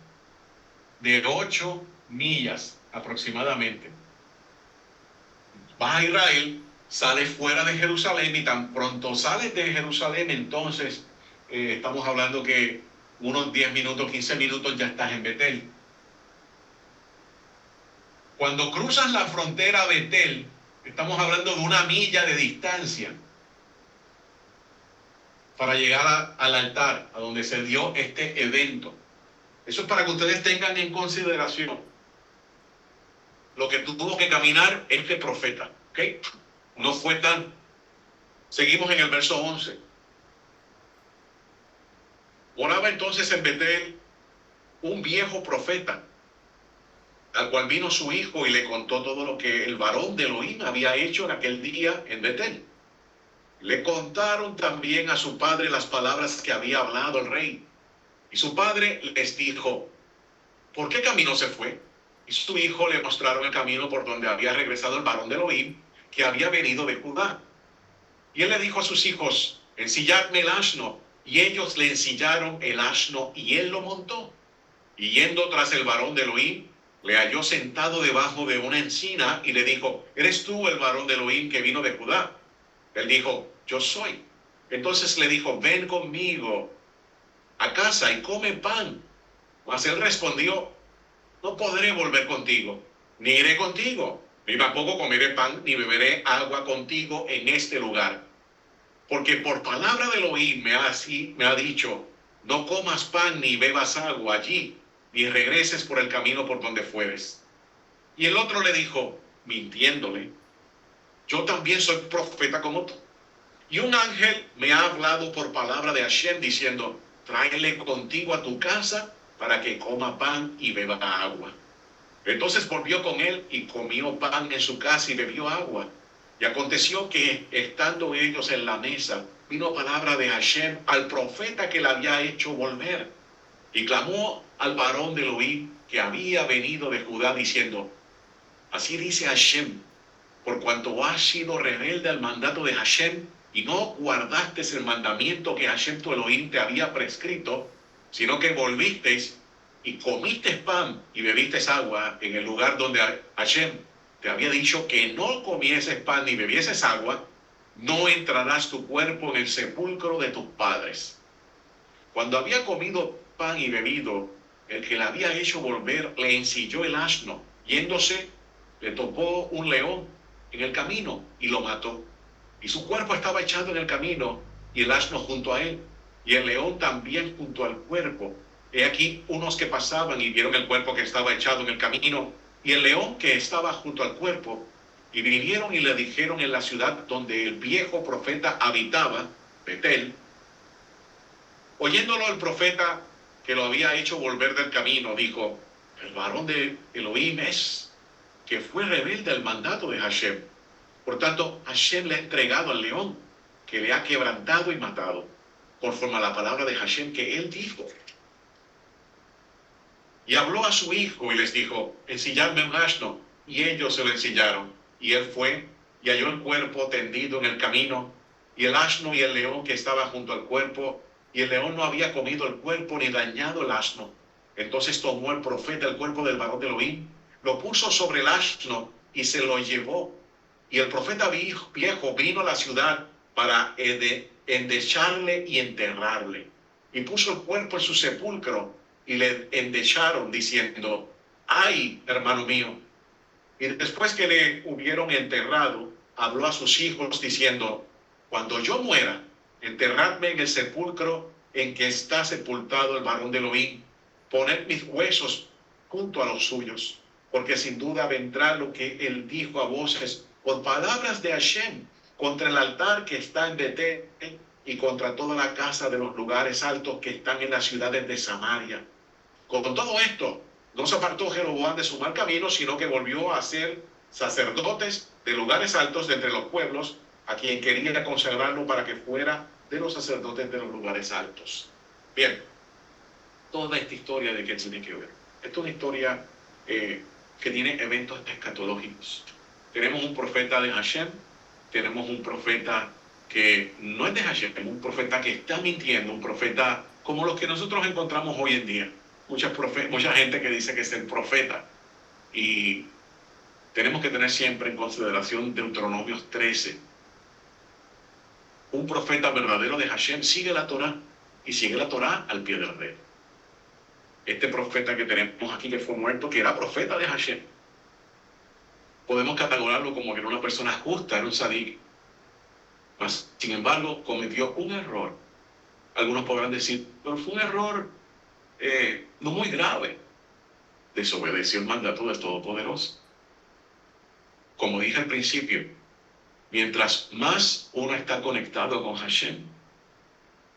Speaker 1: de 8 millas aproximadamente. Vas a Israel, sales fuera de Jerusalén, y tan pronto sales de Jerusalén, entonces estamos hablando que unos 10 minutos, 15 minutos ya estás en Betel. Cuando cruzas la frontera a Betel, estamos hablando de 1 milla de distancia para llegar al altar, a donde se dio este evento. Eso es para que ustedes tengan en consideración lo que tuvo que caminar este profeta. ¿Ok? No fue tan... Seguimos en el verso 11. Moraba entonces en Betel un viejo profeta, al cual vino su hijo y le contó todo lo que el varón de Elohim había hecho en aquel día en Betel. Le contaron también a su padre las palabras que había hablado el rey. Y su padre les dijo: ¿por qué camino se fue? Y su hijo le mostraron el camino por donde había regresado el varón de Elohim, que había venido de Judá. Y él le dijo a sus hijos: ensilladme el asno. Y ellos le ensillaron el asno y él lo montó. Y yendo tras el varón de Elohim, le halló sentado debajo de una encina y le dijo: ¿eres tú el varón de Elohim que vino de Judá? Él dijo: yo soy. Entonces le dijo: ven conmigo a casa y come pan. Mas él respondió: no podré volver contigo, ni iré contigo, ni tampoco comeré pan, ni beberé agua contigo en este lugar. Porque por palabra de Elohim me ha dicho: no comas pan ni bebas agua allí, ni regreses por el camino por donde fueres. Y el otro le dijo, mintiéndole: yo también soy profeta como tú. Y un ángel me ha hablado por palabra de Hashem, diciendo: tráele contigo a tu casa para que coma pan y beba agua. Entonces volvió con él y comió pan en su casa y bebió agua. Y aconteció que, estando ellos en la mesa, vino palabra de Hashem al profeta que le había hecho volver. Y clamó al varón de Elohim que había venido de Judá, diciendo: así dice Hashem, por cuanto has sido rebelde al mandato de Hashem y no guardaste el mandamiento que Hashem tu Elohim te había prescrito, sino que volvisteis y comiste pan y bebiste agua en el lugar donde Hashem te había dicho que no comieses pan ni bebieses agua, no entrarás tu cuerpo en el sepulcro de tus padres. Cuando había comido pan y bebido, el que le había hecho volver le ensilló el asno. Yéndose, le topó un león en el camino y lo mató. Y su cuerpo estaba echado en el camino y el asno junto a él, y el león también junto al cuerpo. He aquí unos que pasaban y vieron el cuerpo que estaba echado en el camino y el león que estaba junto al cuerpo, y vinieron y le dijeron en la ciudad donde el viejo profeta habitaba, Betel. Oyéndolo el profeta que lo había hecho volver del camino, dijo: el varón de Elohim es, que fue rebelde al mandato de Hashem. Por tanto, Hashem le ha entregado al león, que le ha quebrantado y matado, conforme a la palabra de Hashem que él dijo. Y habló a su hijo y les dijo: ensilladme un asno. Y ellos se lo ensillaron. Y él fue y halló el cuerpo tendido en el camino, y el asno y el león que estaba junto al cuerpo, y el león no había comido el cuerpo ni dañado el asno. Entonces tomó el profeta el cuerpo del varón de Elohim, lo puso sobre el asno y se lo llevó. Y el profeta viejo vino a la ciudad para endecharle y enterrarle. Y puso el cuerpo en su sepulcro y le endecharon, diciendo: ay, hermano mío. Y después que le hubieron enterrado, habló a sus hijos diciendo: cuando yo muera, enterradme en el sepulcro en que está sepultado el varón de Elohim. Poned mis huesos junto a los suyos, porque sin duda vendrá lo que él dijo a voces por palabras de Hashem contra el altar que está en Betel y contra toda la casa de los lugares altos que están en las ciudades de Samaria. Con todo esto, no se apartó Jeroboam de su mal camino, sino que volvió a ser sacerdotes de lugares altos de entre los pueblos, a quien quería consagrarlo para que fuera de los sacerdotes de los lugares altos. Bien, toda esta historia de qué tiene que ver. Esta es una historia que tiene eventos escatológicos. Tenemos un profeta de Hashem, tenemos un profeta que no es de Hashem, un profeta que está mintiendo, un profeta como los que nosotros encontramos hoy en día. Mucha gente que dice que es el profeta. Y tenemos que tener siempre en consideración Deuteronomios 13. Un profeta verdadero de Hashem sigue la Torá y sigue la Torá al pie de la letra. Este profeta que tenemos aquí que fue muerto, que era profeta de Hashem, podemos catalogarlo como que era una persona justa, era un sadí. Mas, sin embargo, cometió un error. Algunos podrán decir: pero fue un error no muy grave. Desobedeció el mandato del Todopoderoso. Como dije al principio, mientras más uno está conectado con Hashem,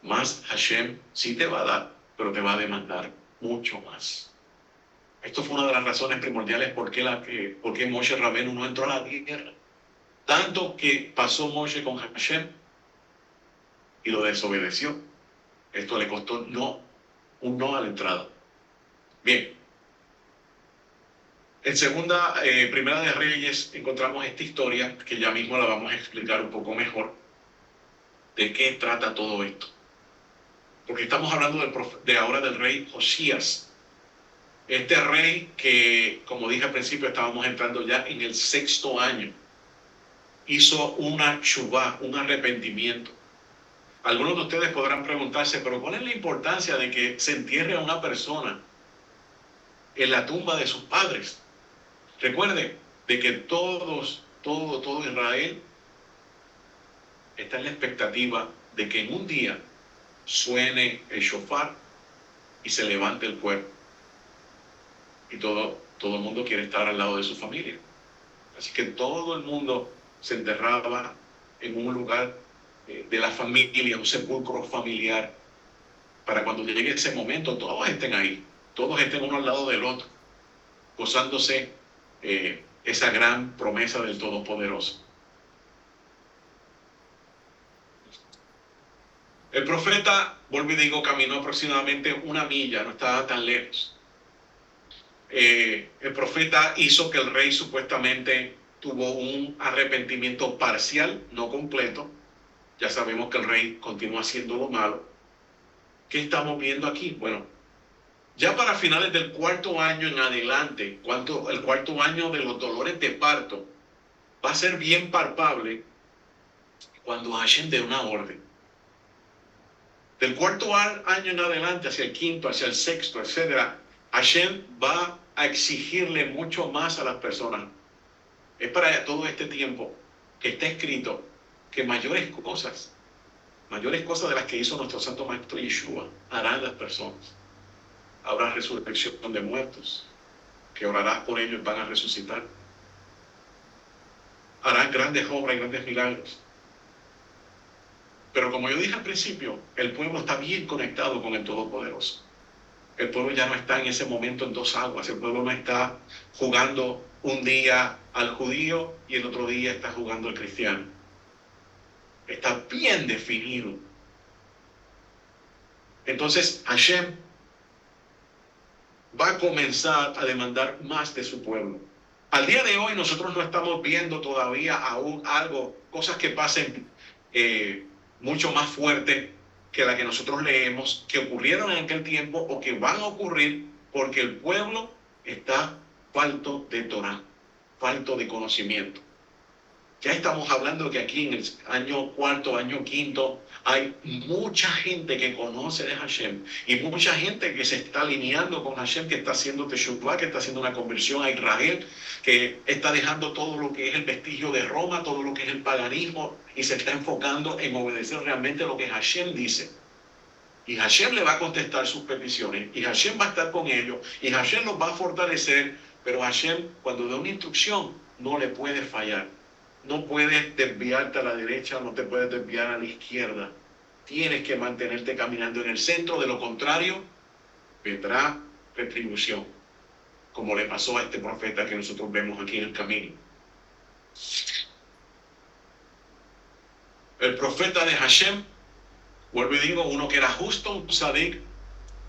Speaker 1: más Hashem sí te va a dar, pero te va a demandar mucho más. Esto fue una de las razones primordiales por qué Moshe Rabenu no entró a la tierra. Tanto que pasó Moshe con Hashem y lo desobedeció. Esto le costó un no a la entrada. Bien. En Primera de Reyes encontramos esta historia que ya mismo la vamos a explicar un poco mejor. ¿De qué trata todo esto? Porque estamos hablando de ahora del rey Josías. Este rey que, como dije al principio, estábamos entrando ya en el 6º año, hizo una teshuvá, un arrepentimiento. Algunos de ustedes podrán preguntarse: pero ¿cuál es la importancia de que se entierre a una persona en la tumba de sus padres? Recuerden de que todo Israel está en la expectativa de que en un día suene el shofar y se levante el pueblo. Y todo el mundo quiere estar al lado de su familia. Así que todo el mundo se enterraba en un lugar de la familia, un sepulcro familiar, para cuando llegue ese momento todos estén ahí, todos estén uno al lado del otro, gozándose esa gran promesa del Todopoderoso. El profeta, vuelvo y digo, caminó aproximadamente 1 milla, no estaba tan lejos. El profeta hizo que el rey supuestamente tuvo un arrepentimiento parcial, no completo. Ya sabemos que el rey continúa haciendo lo malo. ¿Qué estamos viendo aquí? Bueno, ya para finales del 4.º en adelante, el 4.º de los dolores de parto, va a ser bien palpable cuando Hashem dé una orden. Del 4.º en adelante, hacia el 5.º, hacia el 6.º, etc., Hashem va a exigirle mucho más a las personas. Es para todo este tiempo que está escrito que mayores cosas de las que hizo nuestro Santo Maestro Yeshua, harán las personas. Habrá resurrección de muertos, que orarás por ellos y van a resucitar. Harán grandes obras y grandes milagros. Pero como yo dije al principio, el pueblo está bien conectado con el Todopoderoso. El pueblo ya no está en ese momento en dos aguas. El pueblo no está jugando un día al judío y el otro día está jugando al cristiano. Está bien definido. Entonces Hashem va a comenzar a demandar más de su pueblo. Al día de hoy nosotros no estamos viendo todavía aún cosas que pasen mucho más fuerte que la que nosotros leemos, que ocurrieron en aquel tiempo o que van a ocurrir, porque el pueblo está falto de Torah, falto de conocimiento. Ya estamos hablando que aquí en el año 4.º, año 5.º, hay mucha gente que conoce de Hashem y mucha gente que se está alineando con Hashem, que está haciendo Teshuvah, que está haciendo una conversión a Israel, que está dejando todo lo que es el vestigio de Roma, todo lo que es el paganismo, y se está enfocando en obedecer realmente lo que Hashem dice. Y Hashem le va a contestar sus peticiones, y Hashem va a estar con ellos, y Hashem los va a fortalecer, pero Hashem, cuando da una instrucción, no le puede fallar. No puedes desviarte a la derecha, no te puedes desviar a la izquierda. Tienes que mantenerte caminando en el centro, de lo contrario, vendrá retribución, como le pasó a este profeta que nosotros vemos aquí en el camino. El profeta de Hashem, vuelvo y digo, uno que era justo, un tzadik,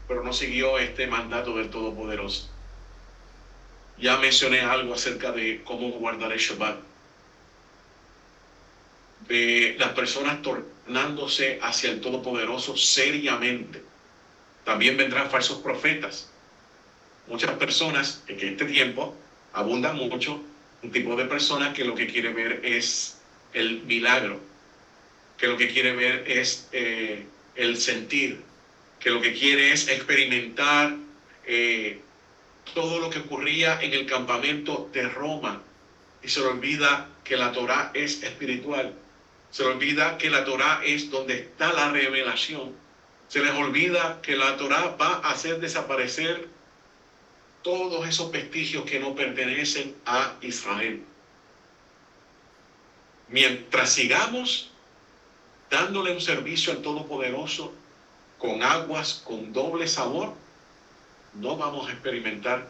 Speaker 1: pero no siguió este mandato del Todopoderoso. Ya mencioné algo acerca de cómo guardar el Shabbat, de las personas tornándose hacia el Todopoderoso seriamente. También vendrán falsos profetas. Muchas personas en este tiempo abundan mucho un tipo de persona que lo que quiere ver es el milagro, que lo que quiere ver es el sentir, que lo que quiere es experimentar todo lo que ocurría en el campamento de Roma, y se le olvida que la Torá es espiritual. Se les olvida que la Torá es donde está la revelación. Se les olvida que la Torá va a hacer desaparecer todos esos vestigios que no pertenecen a Israel. Mientras sigamos dándole un servicio al Todopoderoso con aguas con doble sabor, no vamos a experimentar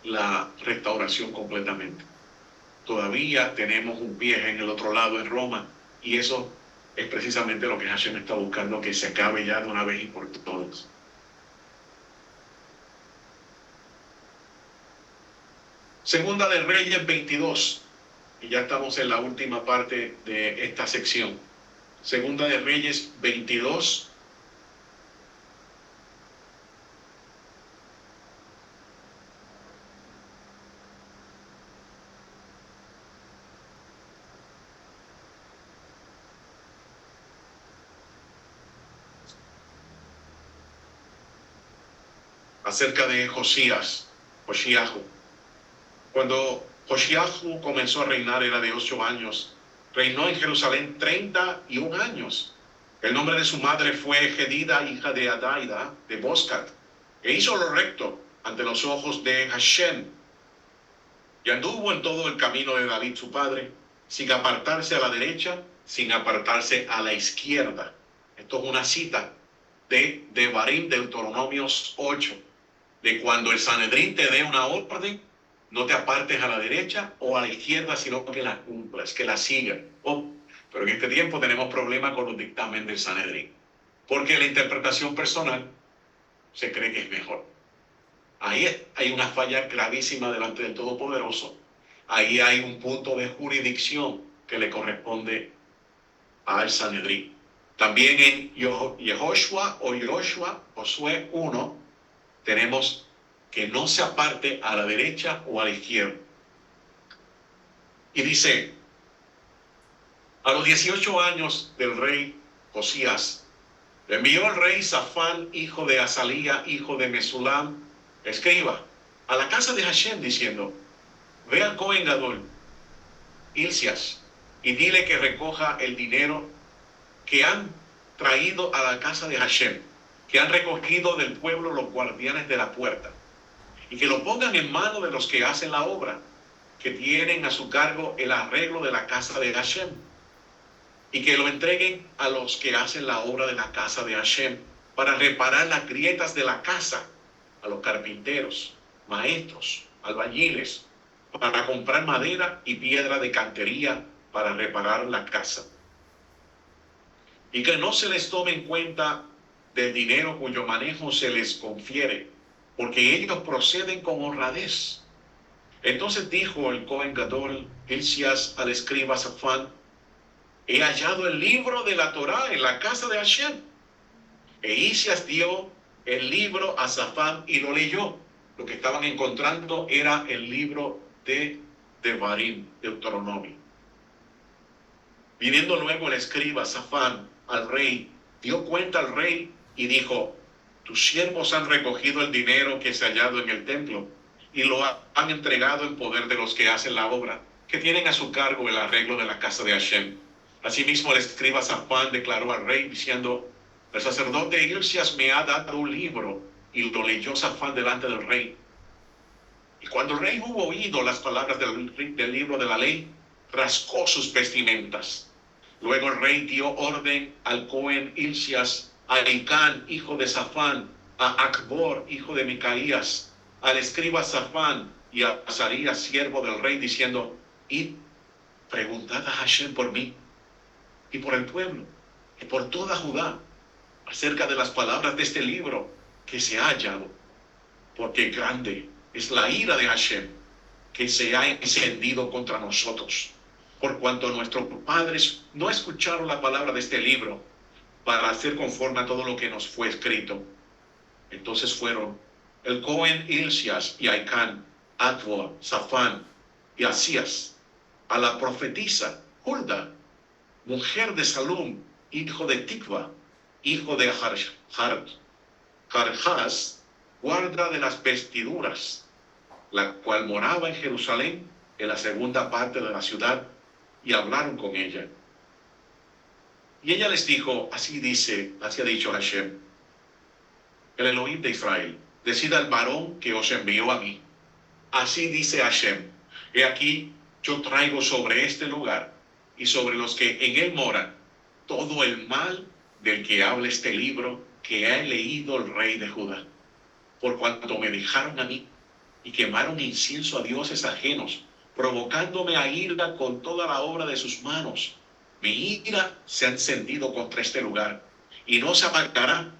Speaker 1: la restauración completamente. Todavía tenemos un pie en el otro lado, en Roma, y eso es precisamente lo que Hashem está buscando, que se acabe ya de una vez y por todas. Segunda de Reyes 22, y ya estamos en la última parte de esta sección. Segunda de Reyes 22. Acerca de Josías. Cuando Josíahu comenzó a reinar, era de 8 años. Reinó en Jerusalén 31 años. El nombre de su madre fue Gedida, hija de Adaida, de Boscat, e hizo lo recto ante los ojos de Hashem, y anduvo en todo el camino de David su padre, sin apartarse a la derecha, sin apartarse a la izquierda. Esto es una cita de Devarim, Deuteronomios 8, de cuando el Sanedrín te dé una orden, no te apartes a la derecha o a la izquierda, sino que la cumplas, que la sigas. Pero en este tiempo tenemos problemas con los dictámenes del Sanedrín, porque la interpretación personal se cree que es mejor. Ahí hay una falla gravísima delante del Todopoderoso. Ahí hay un punto de jurisdicción que le corresponde al Sanedrín. También en Josué 1, tenemos que no se aparte a la derecha o a la izquierda. Y dice, a los 18 años del rey Josías, envió el rey Safán, hijo de Azalía, hijo de Mesulam, escriba, a la casa de Hashem, diciendo, ve al Cohen Gadol, Hilcias, y dile que recoja el dinero que han traído a la casa de Hashem, que han recogido del pueblo los guardianes de la puerta, y que lo pongan en manos de los que hacen la obra, que tienen a su cargo el arreglo de la casa de Hashem, y que lo entreguen a los que hacen la obra de la casa de Hashem, para reparar las grietas de la casa, a los carpinteros, maestros, albañiles, para comprar madera y piedra de cantería para reparar la casa. Y que no se les tome en cuenta del dinero cuyo manejo se les confiere, porque ellos proceden con honradez. Entonces dijo el Cohen Gadol, Hilcias, al escriba Safán, he hallado el libro de la Torá en la casa de Hashem. E Hilcias dio el libro a Safán y lo leyó. Lo que estaban encontrando era el libro de Devarim, Deuteronomio. Viniendo luego el escriba Safán al rey, dio cuenta al rey y dijo, tus siervos han recogido el dinero que se ha hallado en el templo y lo han entregado en poder de los que hacen la obra, que tienen a su cargo el arreglo de la casa de Hashem. Asimismo el escriba Safán declaró al rey diciendo, el sacerdote Hilcias me ha dado un libro, y lo leyó Safán delante del rey. Y cuando el rey hubo oído las palabras del libro de la ley, rascó sus vestimentas. Luego el rey dio orden al Cohen Hilcias, a Eicán, hijo de Safán, a Acbor, hijo de Micaías, al escriba Safán y a Azarías, siervo del rey, diciendo, id, preguntad a Hashem por mí y por el pueblo y por toda Judá acerca de las palabras de este libro que se ha hallado, porque grande es la ira de Hashem que se ha encendido contra nosotros, por cuanto nuestros padres no escucharon la palabra de este libro para hacer conforme a todo lo que nos fue escrito. Entonces fueron el Cohen Hilcias y Aicán, Adbor, Safán y Asías, a la profetisa Hulda, mujer de Salum, hijo de Tikva, hijo de Jarjas, guarda de las vestiduras, la cual moraba en Jerusalén, en la segunda parte de la ciudad, y hablaron con ella. Y ella les dijo, así ha dicho Hashem, el Elohim de Israel, decida al varón que os envió a mí. Así dice Hashem, he aquí yo traigo sobre este lugar y sobre los que en él moran todo el mal del que habla este libro que ha leído el rey de Judá, por cuanto me dejaron a mí y quemaron incienso a dioses ajenos, provocándome a ira con toda la obra de sus manos. Mi ira se ha encendido contra este lugar y no se apagará.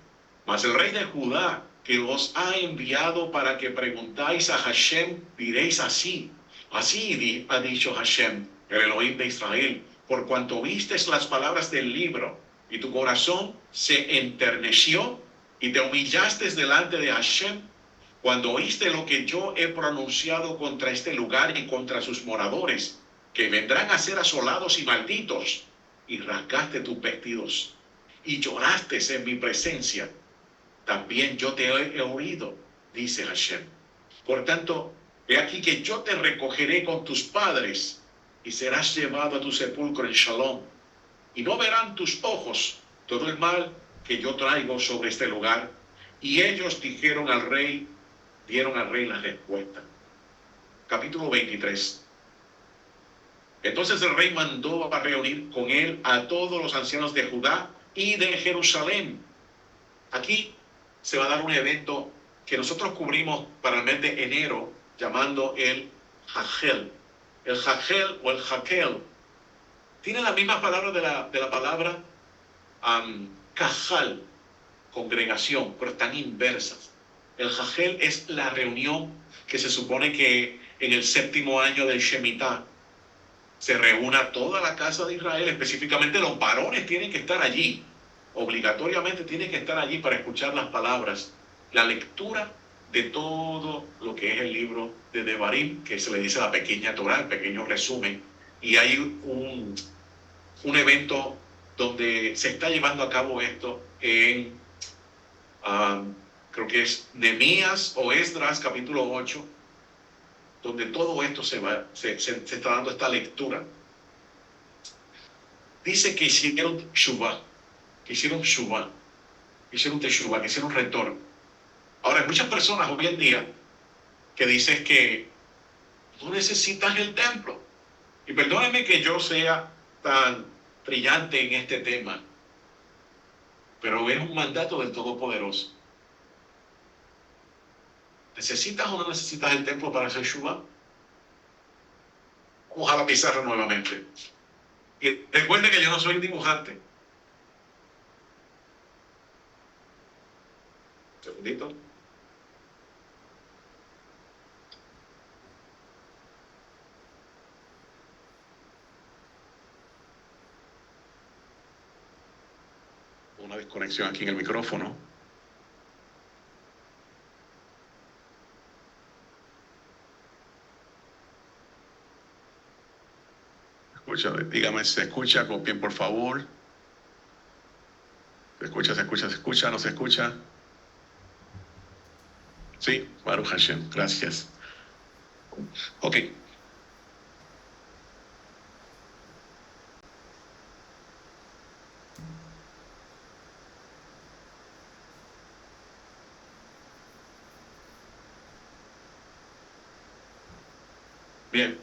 Speaker 1: Mas el rey de Judá, que os ha enviado para que preguntáis a Hashem, diréis así ha dicho Hashem, el Elohim de Israel, por cuanto oísteis las palabras del libro y tu corazón se enterneció y te humillaste delante de Hashem, cuando oíste lo que yo he pronunciado contra este lugar y contra sus moradores, que vendrán a ser asolados y malditos, y rasgaste tus vestidos y lloraste en mi presencia, también yo te he oído, dice Hashem. Por tanto, he aquí que yo te recogeré con tus padres y serás llevado a tu sepulcro en Shalom, y no verán tus ojos todo el mal que yo traigo sobre este lugar. Y ellos dieron al rey la respuesta. Capítulo 23. Entonces el rey mandó a reunir con él a todos los ancianos de Judá y de Jerusalén. Aquí se va a dar un evento que nosotros cubrimos para el mes de enero, llamando el Hagel. El Hagel o el Hakel Tiene la misma palabra de la palabra cajal, congregación, pero están inversas. El jajel es la reunión que se supone que en el 7º año del Shemitah se reúna toda la casa de Israel, específicamente los varones tienen que estar allí, obligatoriamente tienen que estar allí para escuchar las palabras, la lectura de todo lo que es el libro de Devarim, que se le dice la pequeña Torah, el pequeño resumen, y hay un evento donde se está llevando a cabo esto en, creo que es Nehemías o Esdras, capítulo 8, donde todo esto se está dando esta lectura. Dice que hicieron shuvah, que hicieron teshuvah, que hicieron retorno. Ahora, hay muchas personas hoy en día que dicen que tú necesitas el templo. Y perdónenme que yo sea tan brillante en este tema, pero es un mandato del Todopoderoso. ¿Necesitas o no necesitas el templo para hacer shuvah? Vamos a la pizarra nuevamente. Y recuerden que yo no soy un dibujante. Un segundito. Una desconexión aquí en el micrófono. Escucha, dígame si se escucha, copien por favor. Se escucha, no se escucha. Sí, Baruch Hashem, gracias. Ok. Bien.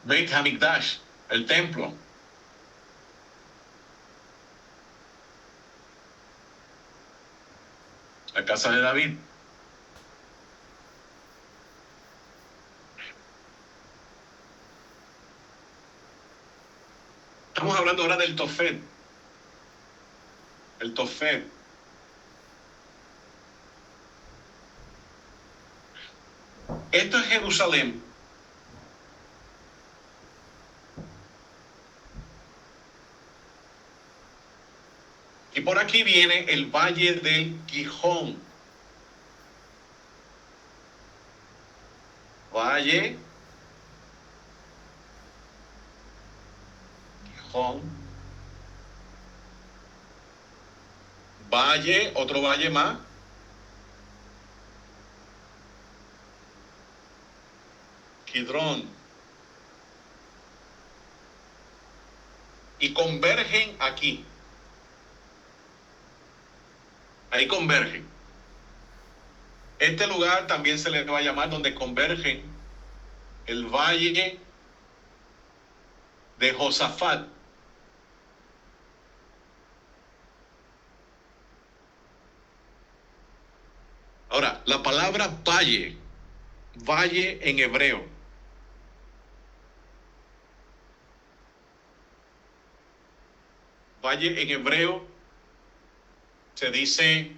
Speaker 1: Beit Hamikdash, el templo. La casa de David. Estamos hablando ahora del Tofet. El Tofet. Esto es Jerusalén. Y por aquí viene el Valle del Gijón. Valle. Gijón. Valle, otro valle más. Kidrón. Y convergen aquí. Ahí convergen. Este lugar también se le va a llamar donde convergen el Valle de Josafat. Ahora, la palabra valle en hebreo, valle en hebreo se dice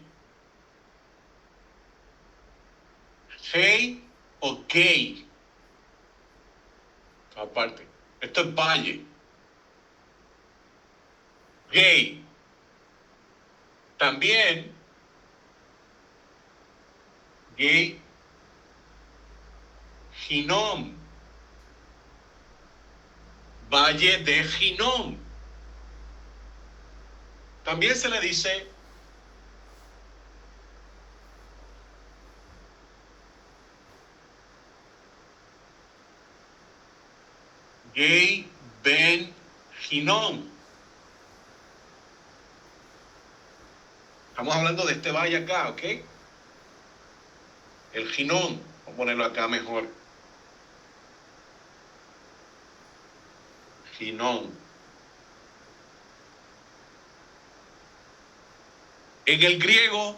Speaker 1: hey o kei. Aparte, esto es valle. Gay. También gay. Ginom. Valle de Ginom. También se le dice gay Ben Hinnom. Estamos hablando de este valle acá, ¿ok? El Hinnom. Vamos a ponerlo acá mejor. Hinnom. En el griego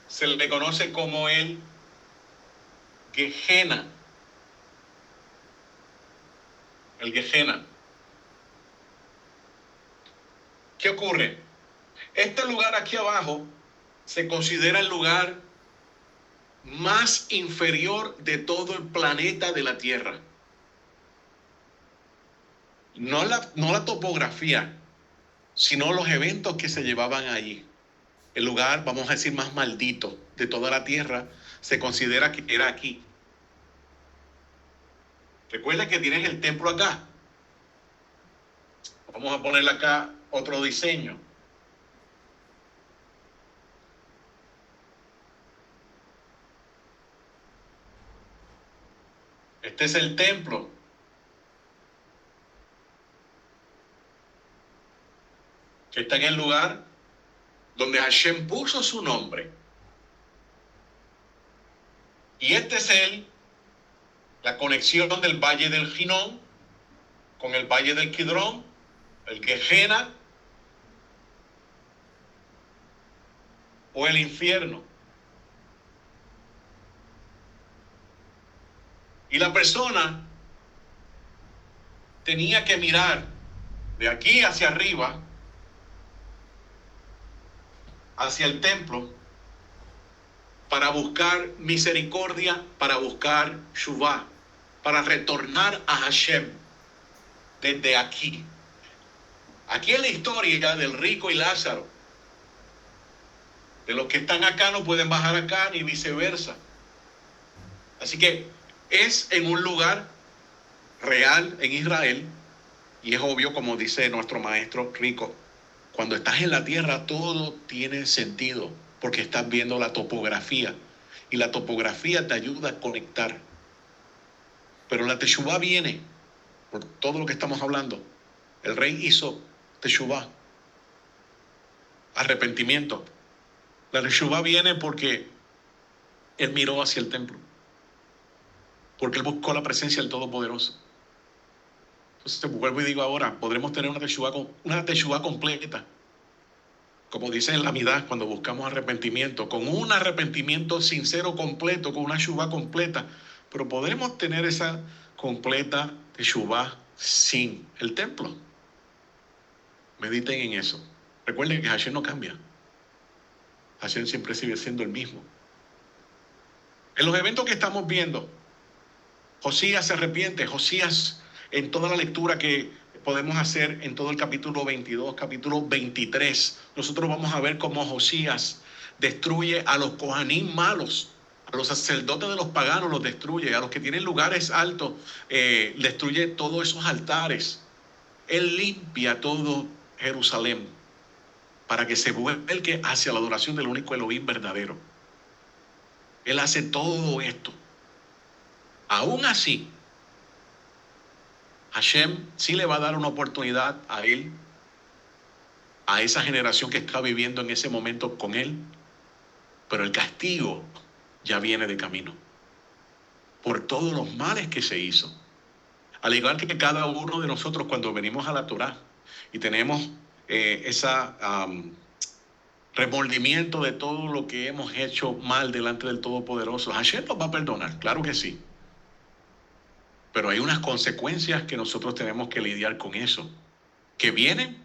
Speaker 1: se le conoce como el Gehenna. El Gehenna. ¿Qué ocurre? Este lugar aquí abajo se considera el lugar más inferior de todo el planeta de la Tierra. No la topografía, sino los eventos que se llevaban allí. El lugar, vamos a decir, más maldito de toda la Tierra se considera que era aquí. Recuerda que tienes el templo acá. Vamos a ponerle acá otro diseño. Este es el templo. Que está en el lugar donde Hashem puso su nombre. Y este es la conexión del valle del Hinnom con el valle del Kidrón, el Gehenna o el infierno. Y la persona tenía que mirar de aquí hacia arriba, hacia el templo, para buscar misericordia, para buscar Shuvah, para retornar a Hashem desde aquí. Aquí es la historia del rico y Lázaro. De los que están acá no pueden bajar acá, ni viceversa. Así que es en un lugar real en Israel, y es obvio, como dice nuestro maestro Rico, cuando estás en la tierra todo tiene sentido, porque estás viendo la topografía, y la topografía te ayuda a conectar. Pero la Teshuvah viene por todo lo que estamos hablando. El rey hizo Teshuvah, arrepentimiento. La Teshuvah viene porque él miró hacia el templo, porque él buscó la presencia del Todopoderoso. Entonces vuelvo y digo ahora, podremos tener una Teshuvah completa, como dice en la Midah, cuando buscamos arrepentimiento, con un arrepentimiento sincero completo, con una Teshuvah completa, pero podremos tener esa completa Teshuvah sin el templo. Mediten en eso. Recuerden que Hashem no cambia. Hashem siempre sigue siendo el mismo. En los eventos que estamos viendo, Josías se arrepiente. Josías, en toda la lectura que podemos hacer en todo el capítulo 22, capítulo 23, nosotros vamos a ver cómo Josías destruye a los Kohanim malos, a los sacerdotes de los paganos los destruye, a los que tienen lugares altos, destruye todos esos altares. Él limpia todo Jerusalén para que se vuelque hacia la adoración del único Elohim verdadero. Él hace todo esto. Aún así, Hashem sí le va a dar una oportunidad a él, a esa generación que está viviendo en ese momento con él, pero el castigo ya viene de camino por todos los males que se hizo. Al igual que cada uno de nosotros cuando venimos a la Torá y tenemos remordimiento de todo lo que hemos hecho mal delante del Todopoderoso, Hashem nos va a perdonar, claro que sí. Pero hay unas consecuencias que nosotros tenemos que lidiar con eso, que vienen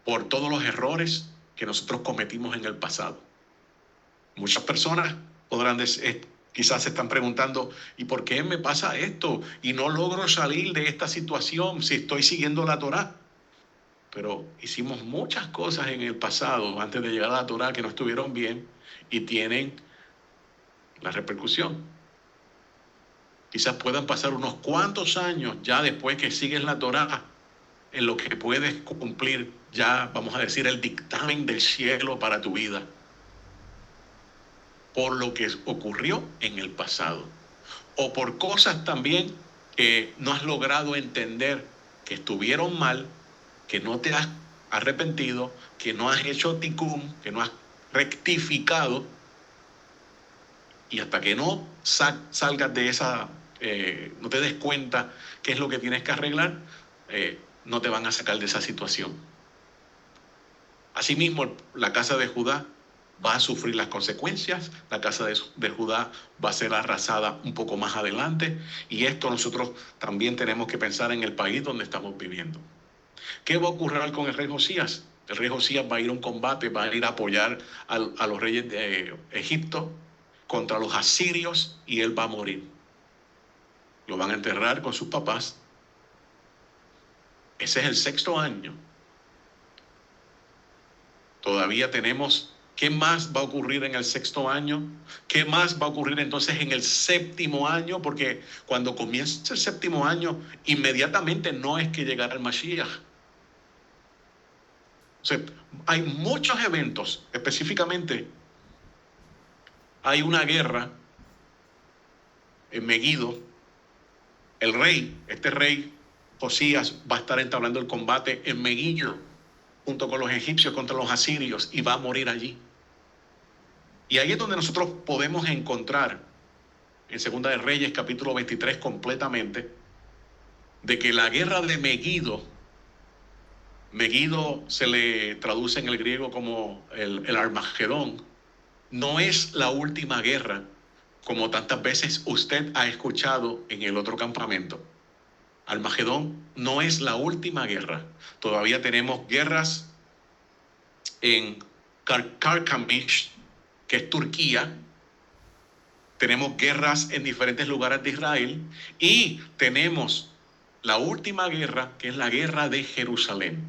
Speaker 1: por todos los errores que nosotros cometimos en el pasado. Muchas personas quizás se están preguntando, ¿y por qué me pasa esto? Y no logro salir de esta situación si estoy siguiendo la Torá. Pero hicimos muchas cosas en el pasado, antes de llegar a la Torá, que no estuvieron bien y tienen la repercusión. Quizás puedan pasar unos cuantos años ya después que sigues la Torá, en lo que puedes cumplir ya, vamos a decir, el dictamen del cielo para tu vida, por lo que ocurrió en el pasado, o por cosas también que no has logrado entender,
Speaker 2: que estuvieron mal, que no te has arrepentido, que no has hecho tikkun, que no has rectificado, y hasta que no salgas de esa, no te des cuenta qué es lo que tienes que arreglar, no te van a sacar de esa situación. Asimismo, la casa de Judá va a sufrir las consecuencias, la casa de Judá va a ser arrasada un poco más adelante, y esto nosotros también tenemos que pensar en el país donde estamos viviendo. ¿Qué va a ocurrir con el rey Josías? El rey Josías va a ir a un combate, va a ir a apoyar a los reyes de Egipto contra los asirios, y él va a morir. Lo van a enterrar con sus papás. Ese es el 6º año. Todavía tenemos, ¿qué más va a ocurrir en el 6º año? ¿Qué más va a ocurrir entonces en el 7º año? Porque cuando comienza el 7º año, inmediatamente no es que llegará el Mashiach. O sea, hay muchos eventos. Específicamente, hay una guerra en Meguido. El rey, este rey Josías, va a estar entablando el combate en Meguido junto con los egipcios contra los asirios, y va a morir allí. Y ahí es donde nosotros podemos encontrar en Segunda de Reyes capítulo 23 completamente de que la guerra de Meguido se le traduce en el griego como el Armagedón, no es la última guerra como tantas veces usted ha escuchado en el otro campamento. Armagedón no es la última guerra. Todavía tenemos guerras en Karkamish, que es Turquía. Tenemos guerras en diferentes lugares de Israel, y tenemos la última guerra, que es la guerra de Jerusalén.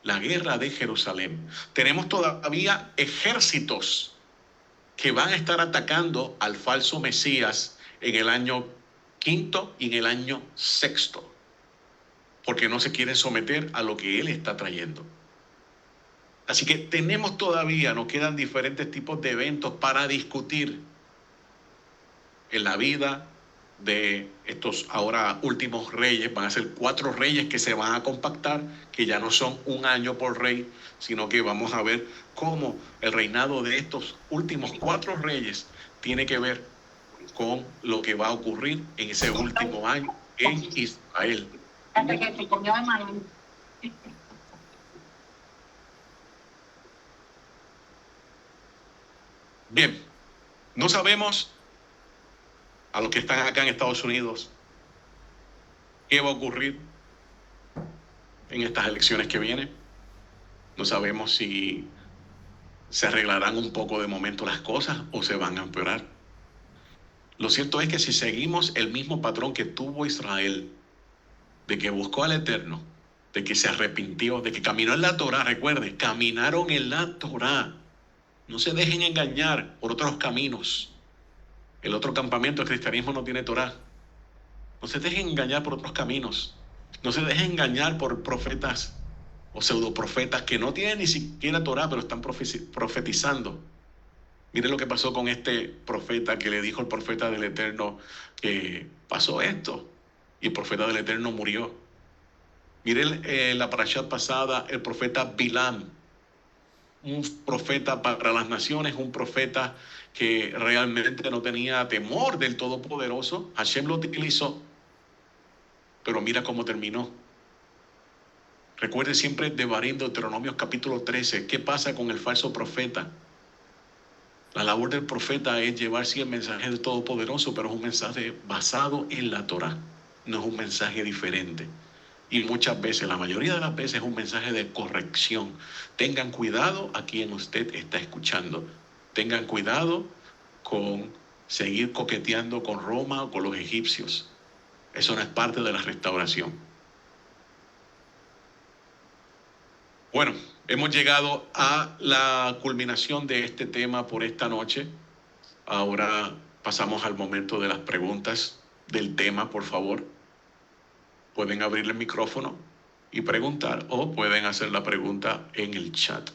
Speaker 2: La guerra de Jerusalén. Tenemos todavía ejércitos que van a estar atacando al falso Mesías en el año 5 y en el año 6, porque no se quieren someter a lo que él está trayendo. Así que tenemos todavía, nos quedan diferentes tipos de eventos para discutir en la vida de estos ahora últimos reyes. Van a ser 4 reyes que se van a compactar, que ya no son un año por rey, sino que vamos a ver cómo el reinado de estos últimos 4 reyes tiene que ver con lo que va a ocurrir en ese último año en Israel. Bien, no sabemos, a los que están acá en Estados Unidos, qué va a ocurrir en estas elecciones que vienen. No sabemos si se arreglarán un poco de momento las cosas o se van a empeorar. Lo cierto es que si seguimos el mismo patrón que tuvo Israel, de que buscó al Eterno, de que se arrepintió, de que caminó en la Torá, recuerde, caminaron en la Torá. No se dejen engañar por otros caminos. El otro campamento del cristianismo no tiene Torá. No se dejen engañar por otros caminos. No se dejen engañar por profetas o pseudoprofetas que no tienen ni siquiera Torá, pero están profetizando. Miren lo que pasó con este profeta que le dijo al profeta del Eterno que pasó esto, y el profeta del Eterno murió. Miren la parashá pasada, el profeta Bilam, un profeta para las naciones, un profeta que realmente no tenía temor del Todopoderoso. Hashem lo utilizó, pero mira cómo terminó. Recuerde siempre Devarim, Deuteronomios capítulo 13. ¿Qué pasa con el falso profeta? La labor del profeta es llevar sí el mensaje del Todopoderoso, pero es un mensaje basado en la Torá. No es un mensaje diferente. Y muchas veces, la mayoría de las veces, es un mensaje de corrección. Tengan cuidado a quien usted está escuchando. Tengan cuidado con seguir coqueteando con Roma o con los egipcios. Eso no es parte de la restauración. Bueno, hemos llegado a la culminación de este tema por esta noche. Ahora pasamos al momento de las preguntas del tema, por favor. Pueden abrir el micrófono y preguntar, o pueden hacer la pregunta en el chat.